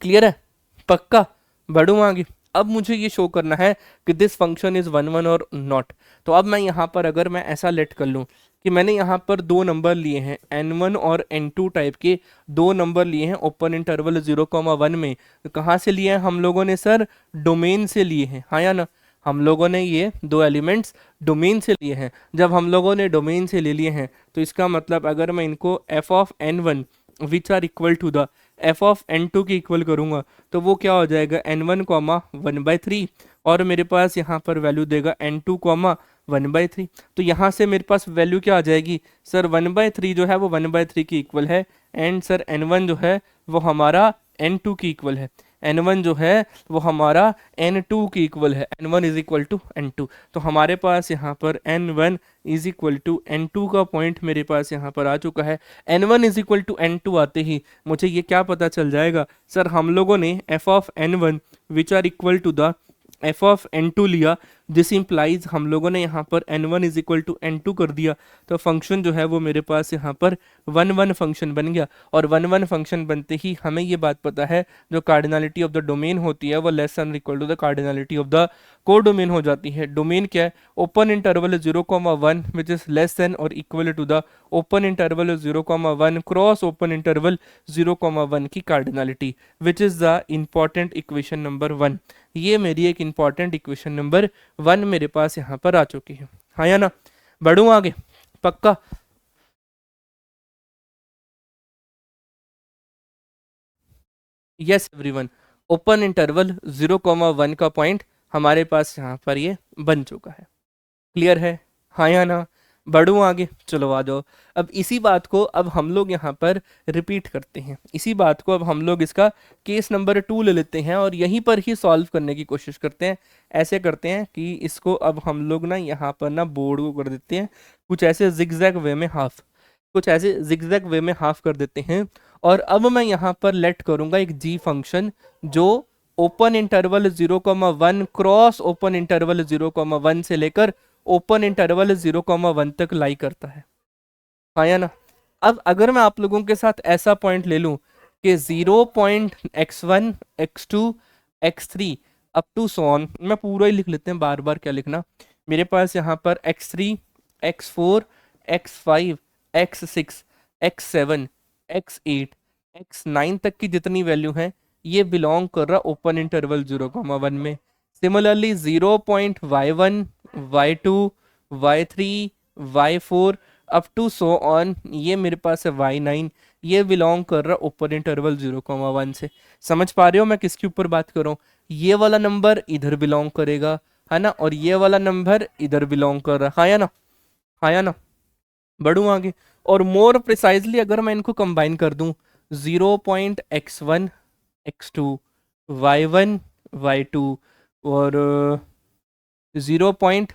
S1: क्लियर है, पक्का। बढ़ूँ आगे। अब मुझे ये शो करना है कि दिस फंक्शन इज 1 1 और नॉट। तो अब मैं यहाँ पर अगर मैं ऐसा लेट कर लूँ कि मैंने यहाँ पर दो नंबर लिए हैं, n1 और n2 टाइप के दो नंबर लिए हैं ओपन इंटरवल 0,1 में। तो कहाँ से लिए हैं हम लोगों ने सर? डोमेन से लिए हैं, हाँ या ना। हम लोगों ने ये दो एलिमेंट्स डोमेन से लिए हैं। जब हम लोगों ने डोमेन से ले लिए हैं, तो इसका मतलब अगर मैं इनको f of n1 which are equal to the f of n2 के इक्वल करूंगा, तो वो क्या हो जाएगा? n1 कॉमा 1/3, और मेरे पास यहाँ पर वैल्यू देगा n2 कॉमा 1/3। तो यहाँ से मेरे पास वैल्यू क्या आ जाएगी सर? 1/3 जो है वो 1/3 की इक्वल है, एंड सर n1 जो है वो हमारा n2 की इक्वल है। n1 जो है वो हमारा n2 की इक्वल है, n1 is equal to n2। तो हमारे पास यहाँ पर n1 is equal to n2 का पॉइंट मेरे पास यहाँ पर आ चुका है। n1 is equal to n2 आते ही मुझे ये क्या पता चल जाएगा सर? हम लोगों ने f of n1 which are equal to the f of n2 लिया, दिस इंप्लाइज हम लोगों ने यहाँ पर n1 is equal to n2 कर दिया। तो फंक्शन जो है वो मेरे पास यहाँ पर 1 1 फंक्शन बन गया, और 1 1 फंक्शन बनते ही हमें ये बात पता है जो कार्डिनलिटी ऑफ द डोमेन होती है वो less than equal to the cardinality of the codomain हो जाती है। डोमेन क्या है? Open interval 0,1 which is less than और equal to the open interval 0,1 cross open interval 0,1 की cardinality, which is the important equation number 1। ये मेरी एक इंपॉर्टेंट इक्वेशन नंबर 1 मेरे पास यहाँ पर आ चुकी है, हाँ या ना। बढ़ूँ आगे, पक्का। यस एवरीवन, ओपन इंटरवल 0,1 का पॉइंट हमारे पास यहाँ पर ये बन चुका है। क्लियर है, हाँ या ना। बढ़ूँ आगे, चलो आ जाओ। अब इसी बात को अब हम लोग यहाँ पर रिपीट करते हैं। इसी बात को अब हम लोग इसका केस नंबर 2 ले लेते हैं, और यहीं पर ही सॉल्व करने की कोशिश करते हैं। ऐसे करते हैं कि इसको अब हम लोग ना यहाँ पर ना बोर्ड को कर देते हैं कुछ ऐसे जिगजैग वे में हाफ, कुछ ऐसे जिगजैग वे में हाफ कर देते हैं। और अब मैं यहाँ पर लेट करूँगा एक जी फंक्शन जो open interval 0,1 cross open interval 0,1 से लेकर ओपन इंटरवल 0,1 तक लाई करता है, हाँ या ना। अब अगर मैं आप लोगों के साथ ऐसा पॉइंट ले लूं कि 0.x1 x2 x3 up to so on, मैं पूरा ही लिख लेते हैं, बार बार क्या लिखना। मेरे पास यहाँ पर x3 x4 x5 x6 x7 x8 x9 तक की जितनी वैल्यू है ये बिलोंग कर रहा ओपन इंटरवल 0,1 में। Similarly 0.y1 y2 y3 y4 up to so on, ये मेरे पास है y9, ये बिलोंग कर रहा ओपन इंटरवल 0,1 से। समझ पा रहे हो मैं किसके ऊपर बात कर रहा हूँ? ये वाला नंबर इधर बिलोंग करेगा, है ना, और ये वाला नंबर इधर बिलोंग कर रहा, हाँ या ना, हाँ या ना। बढ़ूँ आगे, और मोर प्रिसाइजली अगर मैं इनको कंबाइन कर दूं, 0.x1 x2 y1 y2 और 0 पॉइंट,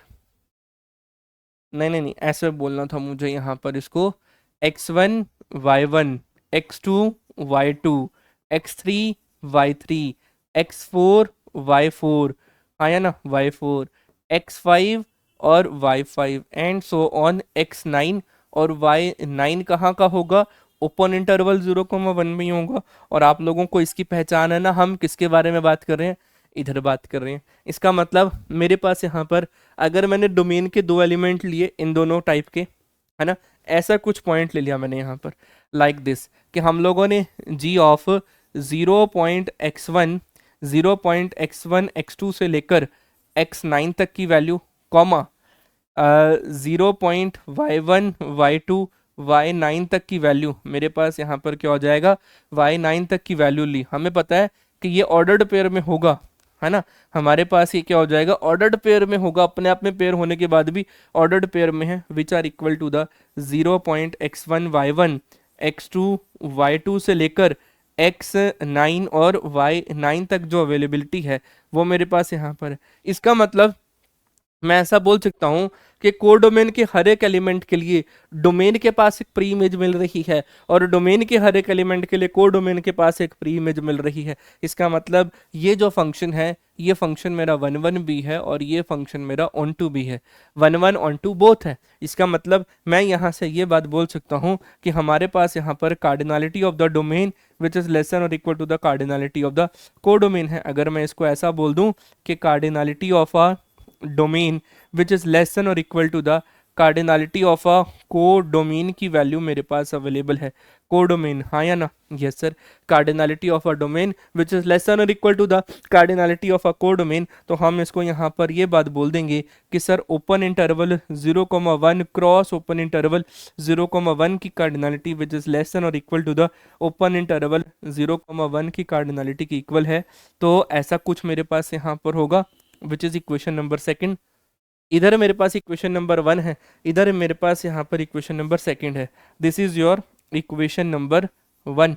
S1: नहीं नहीं नहीं ऐसे बोलना था मुझे यहाँ पर इसको, x1 y1 x2 y2 x3 y3 x4 y4, हाँ या ना, y4 x5 और y5 and so on x9, और y9 कहाँ का होगा? ओपन इंटरवल 0,1 में ही होगा। और आप लोगों को इसकी पहचान है ना, हम किसके बारे में बात कर रहे हैं? इधर बात कर रहे हैं। इसका मतलब मेरे पास यहाँ पर अगर मैंने डोमेन के दो एलिमेंट लिए इन दोनों टाइप के, है ना, ऐसा कुछ पॉइंट ले लिया मैंने यहाँ पर लाइक दिस, कि हम लोगों ने जी ऑफ 0.x1 0.x1 x2 से लेकर x9 तक की value, comma 0.y1 y2 y9 तक की वैल्यू, मेरे पास यहाँ पर क्या हो जाएगा? y9 तक की वैल्यू ली। हमें पता है कि ये ऑर्डर्ड पेयर में होगा, है ना। हमारे पास ये क्या हो जाएगा, ऑर्डर्ड पेयर में होगा, अपने आप में पेयर होने के बाद भी ऑर्डर्ड पेयर में है, which are equal to the 0.x1 y1 x2 y2 से लेकर x9 और y9 तक जो अवेलेबिलिटी है वो मेरे पास यहाँ पर है। इसका मतलब मैं ऐसा बोल सकता हूँ कि कोडोमेन के हर एक एलिमेंट के लिए डोमेन के पास एक प्री इमेज मिल रही है और डोमेन के हर एक एलिमेंट के लिए कोडोमेन के पास एक प्री इमेज मिल रही है। इसका मतलब ये जो फंक्शन है, ये फंक्शन मेरा 1 1 भी है और ये फंक्शन मेरा ऑन टू भी है, 1 1 ऑन टू बोथ है। इसका मतलब मैं यहाँ से ये बात बोल सकता हूँ कि हमारे पास यहाँ पर cardinality of the domain which is less than और equal to the cardinality of the codomain है। अगर मैं इसको ऐसा बोल दूं कि cardinality of a domain which is less than और equal to the cardinality of a codomain की वैल्यू मेरे पास अवेलेबल है। कोडोमेन, हाँ या ना? Yes sir. Cardinality of a domain which is less than और equal to the cardinality of a codomain, तो हम इसको यहाँ पर ये बात बोल देंगे कि sir open interval 0,1 cross open interval 0,1 की cardinality which is less than और equal to the open interval 0,1 की कार्डिनलिटी की इक्वल है। तो ऐसा कुछ मेरे पास यहाँ पर होगा which is equation number second. इधर मेरे पास इक्वेशन नंबर 1 है, इधर मेरे पास यहाँ पर इक्वेशन नंबर सेकंड है। This is your equation number 1।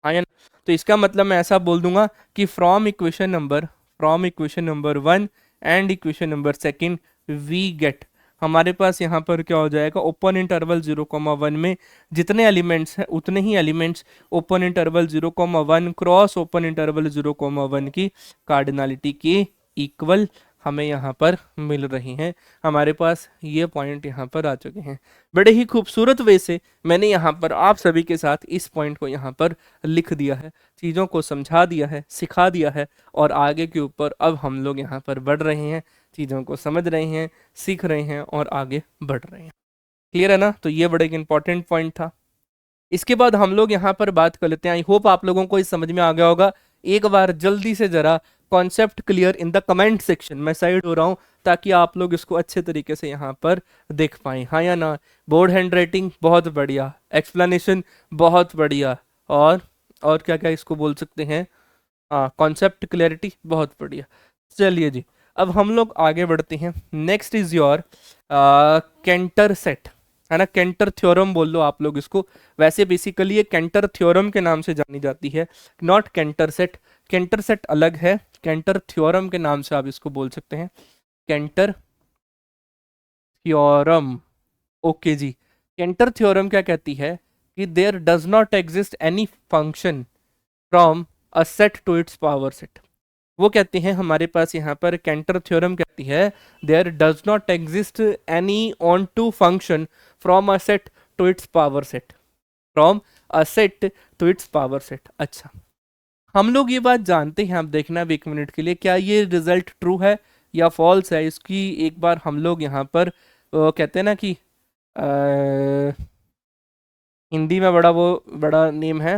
S1: हाँ या ना? तो इसका मतलब मैं ऐसा बोल दूंगा कि from equation number 1 and equation number second we get, हमारे पास यहाँ पर क्या हो जाएगा, ओपन इंटरवल 0,1 में जितने एलिमेंट्स हैं उतने ही elements open interval 0,1 cross open interval 0,1 की कार्डिनलिटी के इक्वल हमें यहाँ पर मिल रही हैं। हमारे पास ये पॉइंट यहाँ पर आ चुके हैं। बड़े ही खूबसूरत वे से मैंने यहाँ पर आप सभी के साथ इस पॉइंट को यहाँ पर लिख दिया है, चीज़ों को समझा दिया है, सिखा दिया है और आगे के ऊपर अब हम लोग यहाँ पर बढ़ रहे हैं, चीज़ों को समझ रहे हैं, सीख रहे हैं और आगे बढ़ रहे हैं। क्लियर है ना? तो ये बड़ा एक इंपॉर्टेंट पॉइंट था। इसके बाद हम लोग यहाँ पर बात कर लेते हैं। आई होप आप लोगों को इस समझ में आ गया होगा। एक बार जल्दी से जरा concept clear in the comment section, मैं साइड हो रहा हूँ ताकि आप लोग इसको अच्छे तरीके से यहाँ पर देख पाएं, हाँ या ना? बोर्ड हैंड राइटिंग बहुत बढ़िया, एक्सप्लेनेशन बहुत बढ़िया, और क्या क्या इसको बोल सकते हैं, हाँ कॉन्सेप्ट क्लैरिटी बहुत बढ़िया। चलिए जी, अब हम लोग आगे बढ़ते हैं। Next is your Cantor set, है ना? कैंटर थ्योरम बोल लो आप लोग इसको, वैसे बेसिकली ये कैंटर थ्योरम के नाम से जानी जाती है, not Cantor set. Cantor set अलग है, कैंटर थ्योरम के नाम से आप इसको बोल सकते हैं, कैंटर थ्योरम। ओके जी, कैंटर थ्योरम क्या कहती है कि there does not exist any function from a set to its power set. वो कहते हैं हमारे पास यहाँ पर कैंटर थ्योरम कहती है there does not exist any onto function from a set to its power set, from a set to its power set. अच्छा, हम लोग ये बात जानते हैं, आप देखना अब 1 मिनट के लिए, क्या ये रिजल्ट ट्रू है या फॉल्स है, इसकी एक बार हम लोग यहाँ पर कहते हैं ना कि हिंदी में बड़ा नेम है,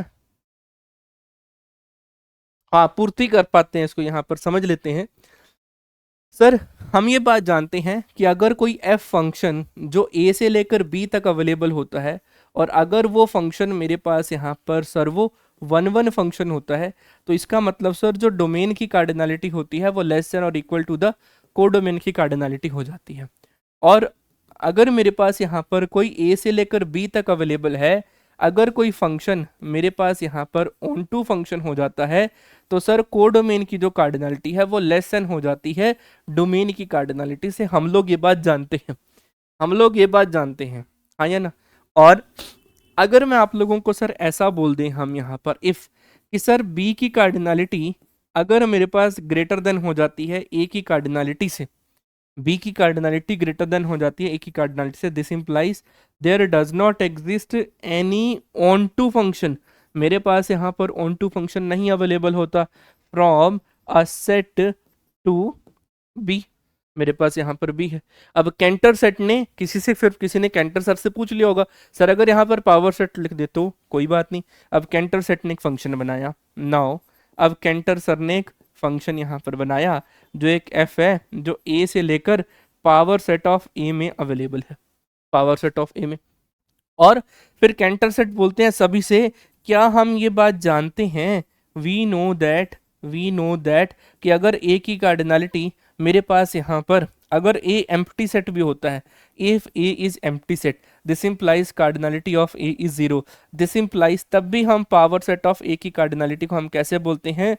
S1: हाँ पूर्ति कर पाते हैं इसको, यहाँ पर समझ लेते हैं। सर हम ये बात जानते हैं कि अगर कोई एफ फंक्शन जो ए से लेकर बी तक अवेलेबल होता है और अगर वो फंक्शन मेरे पास यहाँ पर सर वो 1 1 फंक्शन होता है, तो इसका मतलब सर जो डोमेन की कार्डिनलिटी होती है वो लेस देन और इक्वल टू द कोडोमेन की कार्डिनलिटी हो जाती है। और अगर मेरे पास यहाँ पर कोई ए से लेकर बी तक अवेलेबल है, अगर कोई फंक्शन मेरे पास यहाँ पर ऑन टू फंक्शन हो जाता है, तो सर कोडोमेन की जो कार्डिनलिटी है वो लेस देन हो जाती है डोमेन की कार्डिनलिटी से। हम लोग ये बात जानते हैं, हम लोग ये बात जानते हैं, हाँ या ना? और अगर मैं आप लोगों को सर ऐसा बोल दें हम यहाँ पर इफ कि सर बी की कार्डिनलिटी अगर मेरे पास ग्रेटर देन हो जाती है ए की कार्डिनलिटी से, बी की कार्डिनलिटी ग्रेटर देन हो जाती है ए की कार्डिनलिटी से, this implies there does not exist any onto function, मेरे पास यहाँ पर ऑन टू फंक्शन नहीं अवेलेबल होता from a set to B, मेरे पास यहाँ पर बी है। अब कैंटर सेट ने किसी ने कैंटर सर से पूछ लिया होगा सर अगर यहाँ पर पावर सेट लिख दे तो कोई बात नहीं। अब कैंटर सेट ने एक फंक्शन बनाया, नाउ अब कैंटर सर ने एक फंक्शन यहाँ पर बनाया जो एक एफ है जो ए से लेकर पावर सेट ऑफ ए में अवेलेबल है, पावर सेट ऑफ ए में। और फिर कैंटर सेट बोलते हैं सभी से क्या हम ये बात जानते हैं, we know that we know that कि अगर ए की कार्डिनलिटी मेरे पास यहाँ पर अगर ए एम्प्टी सेट भी होता है, if A is empty set this implies cardinality of A is zero, this implies तब भी हम पावर सेट ऑफ ए की कार्डिनलिटी को हम कैसे बोलते हैं,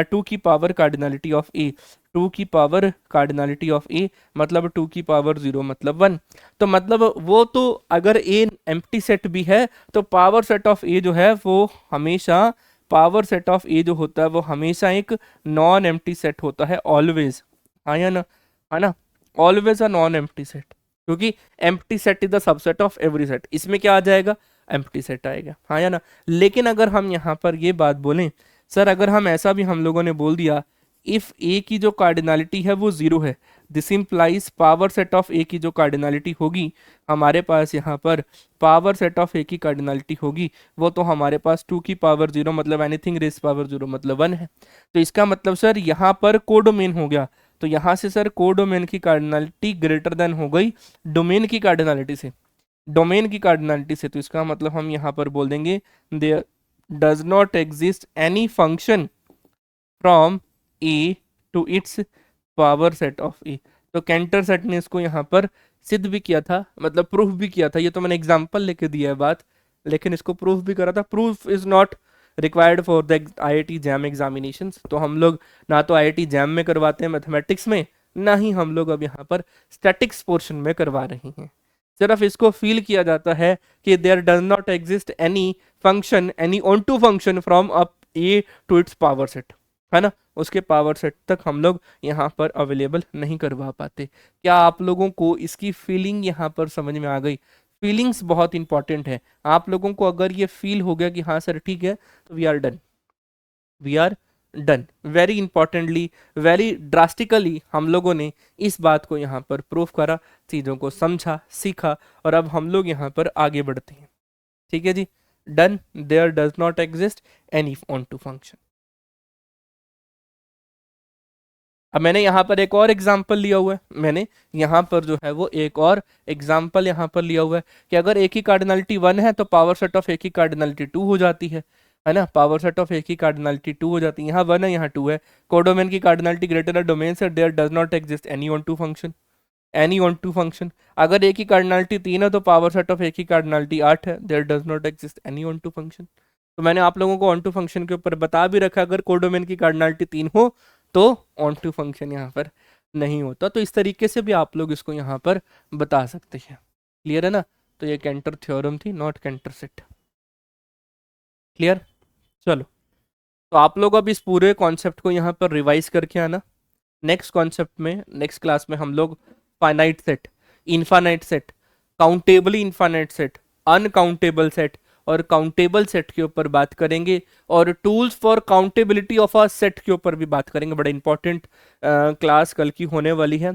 S1: 2 की पावर कार्डिनलिटी ऑफ ए, 2 की पावर कार्डिनलिटी ऑफ ए मतलब 2 की पावर 0 मतलब 1। तो मतलब वो तो अगर ए एम्प्टी सेट भी है तो पावर सेट ऑफ ए जो है वो हमेशा, पावर सेट ऑफ ए जो होता है वो हमेशा एक नॉन एम्प्टी सेट होता है ऑलवेज, हाँ या ना, है ना, always a non empty set, क्योंकि empty set is the subset of every set, इसमें क्या आ जाएगा, एम्प्टी सेट आएगा, हाँ या ना। लेकिन अगर हम यहाँ पर ये बात बोलें, सर अगर हम ऐसा भी हम लोगों ने बोल दिया इफ ए की जो कार्डिनलिटी है वो जीरो है, this implies power set of A की जो कार्डिनलिटी होगी हमारे पास यहाँ पर, पावर सेट ऑफ ए की कार्डिनलिटी होगी वो तो हमारे पास 2 की पावर 0 मतलब एनीथिंग रेज पावर 0 मतलब 1 है। तो इसका मतलब सर यहाँ पर कोडोमेन हो गया, तो यहाँ से सर कोडोमेन की कार्डिनलिटी ग्रेटर देन हो गई डोमेन की कार्डिनलिटी से, डोमेन की कार्डिनलिटी से। तो इसका मतलब हम यहाँ पर बोल देंगे there does not exist any function from A to its power set of A. तो कैंटर सेट ने इसको यहाँ पर सिद्ध भी किया था, मतलब प्रूफ भी किया था, ये तो मैंने एग्जांपल लेके दिया है बात, लेकिन इसको प्रूफ भी करा था। Proof is not required for the IIT jam examinations, तो हम लोग ना तो IIT जैम में करवाते हैं मैथमेटिक्स में, ना ही हम लोग अब यहाँ पर स्टैटिक्स पोर्शन में करवा रहे हैं। सिर्फ इसको फील किया जाता है कि there does not exist any function, any onto function from up A to its power set, है ना, उसके पावर सेट तक हम लोग यहाँ पर अवेलेबल नहीं करवा पाते। क्या आप लोगों को इसकी फीलिंग यहाँ पर समझ में आ गई? फीलिंग्स बहुत इंपॉर्टेंट है। आप लोगों को अगर ये फील हो गया कि हाँ सर ठीक है, तो we are done, we are done. Very importantly, very drastically हम लोगों ने इस बात को यहाँ पर प्रूफ करा, चीज़ों को समझा, सीखा, और अब हम लोग यहाँ पर आगे बढ़ते हैं। ठीक है जी, done. There does not exist any onto function. अब मैंने यहाँ पर एक और एग्जाम्पल लिया हुआ है, मैंने यहाँ पर जो है वो एक और एग्जाम्पल यहाँ पर लिया हुआ है कि अगर एक ही कार्डिनलिटी 1 है तो पावर सेट ऑफ एक ही कार्डिनलिटी 2 हो जाती है ना, पावर सेट ऑफ एक ही कार्डिनलिटी 2 हो जाती है। यहाँ 1 है, यहाँ 2 है, कोडोमेन की कार्डिनलिटी ग्रेटर है डोमेन से, there does not exist any onto function, any onto function. अगर एक ही कार्डिनलिटी 3 है तो पावर सेट ऑफ एक ही कार्डिनलिटी 8 है, there does not exist any onto function. तो मैंने आप लोगों को ऑन टू फंक्शन के ऊपर बता भी रखा, अगर कोडोमेन की कार्डिनलिटी 3 हो तो ऑन टू फंक्शन यहाँ पर नहीं होता। तो इस तरीके से भी आप लोग इसको यहाँ पर बता सकते हैं। क्लियर है ना? तो ये कैंटर थ्योरम थी, नॉट कैंटर सेट। क्लियर? चलो, तो आप लोग अब इस पूरे कॉन्सेप्ट को यहाँ पर रिवाइज करके आना। नेक्स्ट कॉन्सेप्ट में, नेक्स्ट क्लास में हम लोग finite set, infinite set, countably infinite set, uncountable set और काउंटेबल सेट के ऊपर बात करेंगे, और tools for accountability of a set के ऊपर भी बात करेंगे। बड़ा इंपॉर्टेंट क्लास कल की होने वाली है,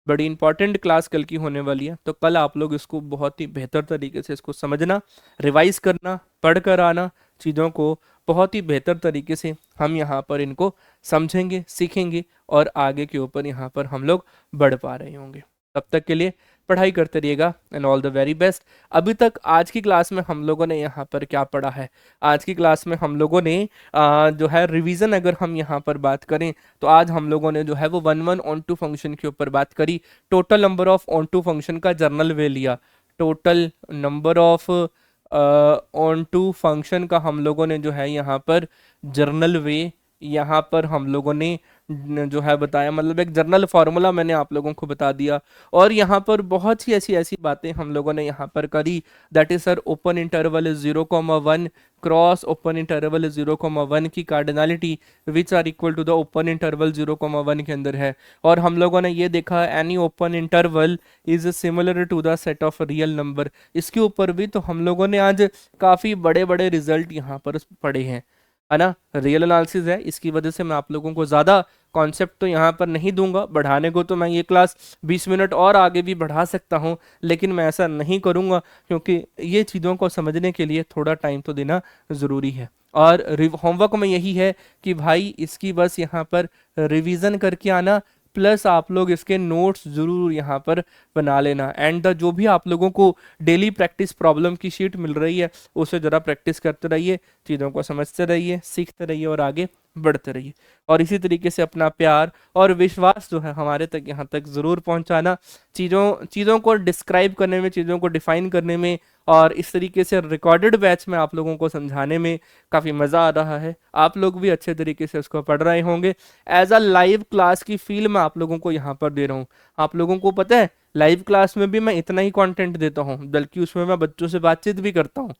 S1: बड़ी इंपॉर्टेंट क्लास कल की होने वाली है। तो कल आप लोग इसको बहुत ही बेहतर तरीके से इसको समझना, रिवाइज करना, पढ़ कर आना, चीज़ों को बहुत ही बेहतर तरीके से हम यहाँ पर इनको समझेंगे, सीखेंगे, और आगे के ऊपर यहाँ पर हम लोग बढ़ पा रहे होंगे। तब तक के लिए पढ़ाई करते रहिएगा and all the very best. अभी तक आज की क्लास में हम लोगों ने यहाँ पर क्या पढ़ा है? आज की क्लास में हम लोगों ने जो है रिवीजन अगर हम यहाँ पर बात करें तो आज हम लोगों ने जो है वो 1 ऑन टू फंक्शन के ऊपर बात करी, total number of onto function का जर्नल वे लिया, total number of onto function का हम लोगों ने जो है यहाँ पर जर्नल वे यहाँ पर हम लोगों ने जो है बताया, मतलब एक जर्नल फार्मूला मैंने आप लोगों को बता दिया। और यहाँ पर बहुत सी ऐसी बातें हम लोगों ने यहाँ पर करी, that is sir open interval 0,1 cross open interval 0,1 की cardinality which are equal to the open interval 0,1 के अंदर है। और हम लोगों ने ये देखा any open interval is similar to the set of real number. इसके ऊपर भी तो हम लोगों ने आज काफ़ी बड़े बड़े रिजल्ट यहाँ पर पढ़े हैं, है ना। रियल एनालिसिस है, इसकी वजह से मैं आप लोगों को ज़्यादा कॉन्सेप्ट तो यहाँ पर नहीं दूंगा। बढ़ाने को तो मैं ये क्लास 20 मिनट और आगे भी बढ़ा सकता हूँ, लेकिन मैं ऐसा नहीं करूँगा, क्योंकि ये चीज़ों को समझने के लिए थोड़ा टाइम तो देना ज़रूरी है। और होमवर्क में यही है कि भाई इसकी बस यहाँ पर रिवीजन करके आना, प्लस आप लोग इसके नोट्स ज़रूर यहाँ पर बना लेना। एंड द जो भी आप लोगों को डेली प्रैक्टिस प्रॉब्लम की शीट मिल रही है उसे ज़रा प्रैक्टिस करते रहिए, चीज़ों को समझते रहिए, सीखते रहिए और आगे बढ़ते रहिए। और इसी तरीके से अपना प्यार और विश्वास जो है हमारे तक यहाँ तक ज़रूर पहुँचाना। चीज़ों चीज़ों को डिस्क्राइब करने में, चीज़ों को डिफाइन करने में और इस तरीके से रिकॉर्डेड बैच में आप लोगों को समझाने में काफ़ी मज़ा आ रहा है। आप लोग भी अच्छे तरीके से उसको पढ़ रहे होंगे। एज अ लाइव क्लास की फील मैं आप लोगों को यहाँ पर दे रहा हूँ। आप लोगों को पता है लाइव क्लास में भी मैं इतना ही कंटेंट देता हूँ, बल्कि उसमें मैं बच्चों से बातचीत भी करता हूँ।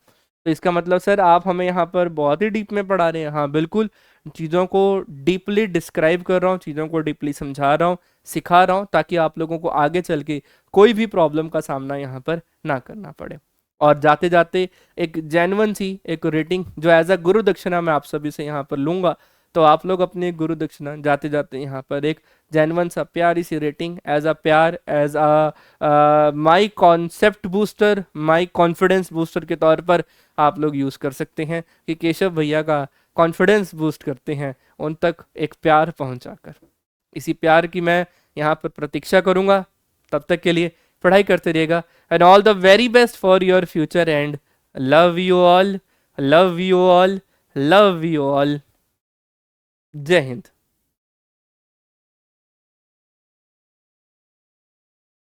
S1: तो इसका मतलब सर आप हमें यहाँ पर बहुत ही डीप में पढ़ा रहे हैं। हाँ बिल्कुल, चीज़ों को डीपली डिस्क्राइब कर रहा हूँ, चीज़ों को डीपली समझा रहा हूँ, सिखा रहा हूँ, ताकि आप लोगों को आगे चल के कोई भी प्रॉब्लम का सामना यहाँ पर ना करना पड़े। और जाते जाते एक जेन्युइन सी एक रेटिंग जो एज अ गुरु दक्षिणा मैं आप सभी से यहाँ पर लूंगा, तो आप लोग अपनी एक गुरु दक्षिणा जाते जाते यहाँ पर एक जेन्युइन सा प्यारी सी रेटिंग एज अ प्यार, as a my concept booster, my confidence booster के तौर पर आप लोग यूज़ कर सकते हैं कि केशव भैया का कॉन्फिडेंस बूस्ट करते हैं उन तक एक प्यार पहुंचाकर। इसी प्यार की मैं यहाँ पर प्रतीक्षा करूँगा। तब तक के लिए पढ़ाई करते रहिएगा। And all the very best for your future and love you all, love you all, love you all. जय हिंद।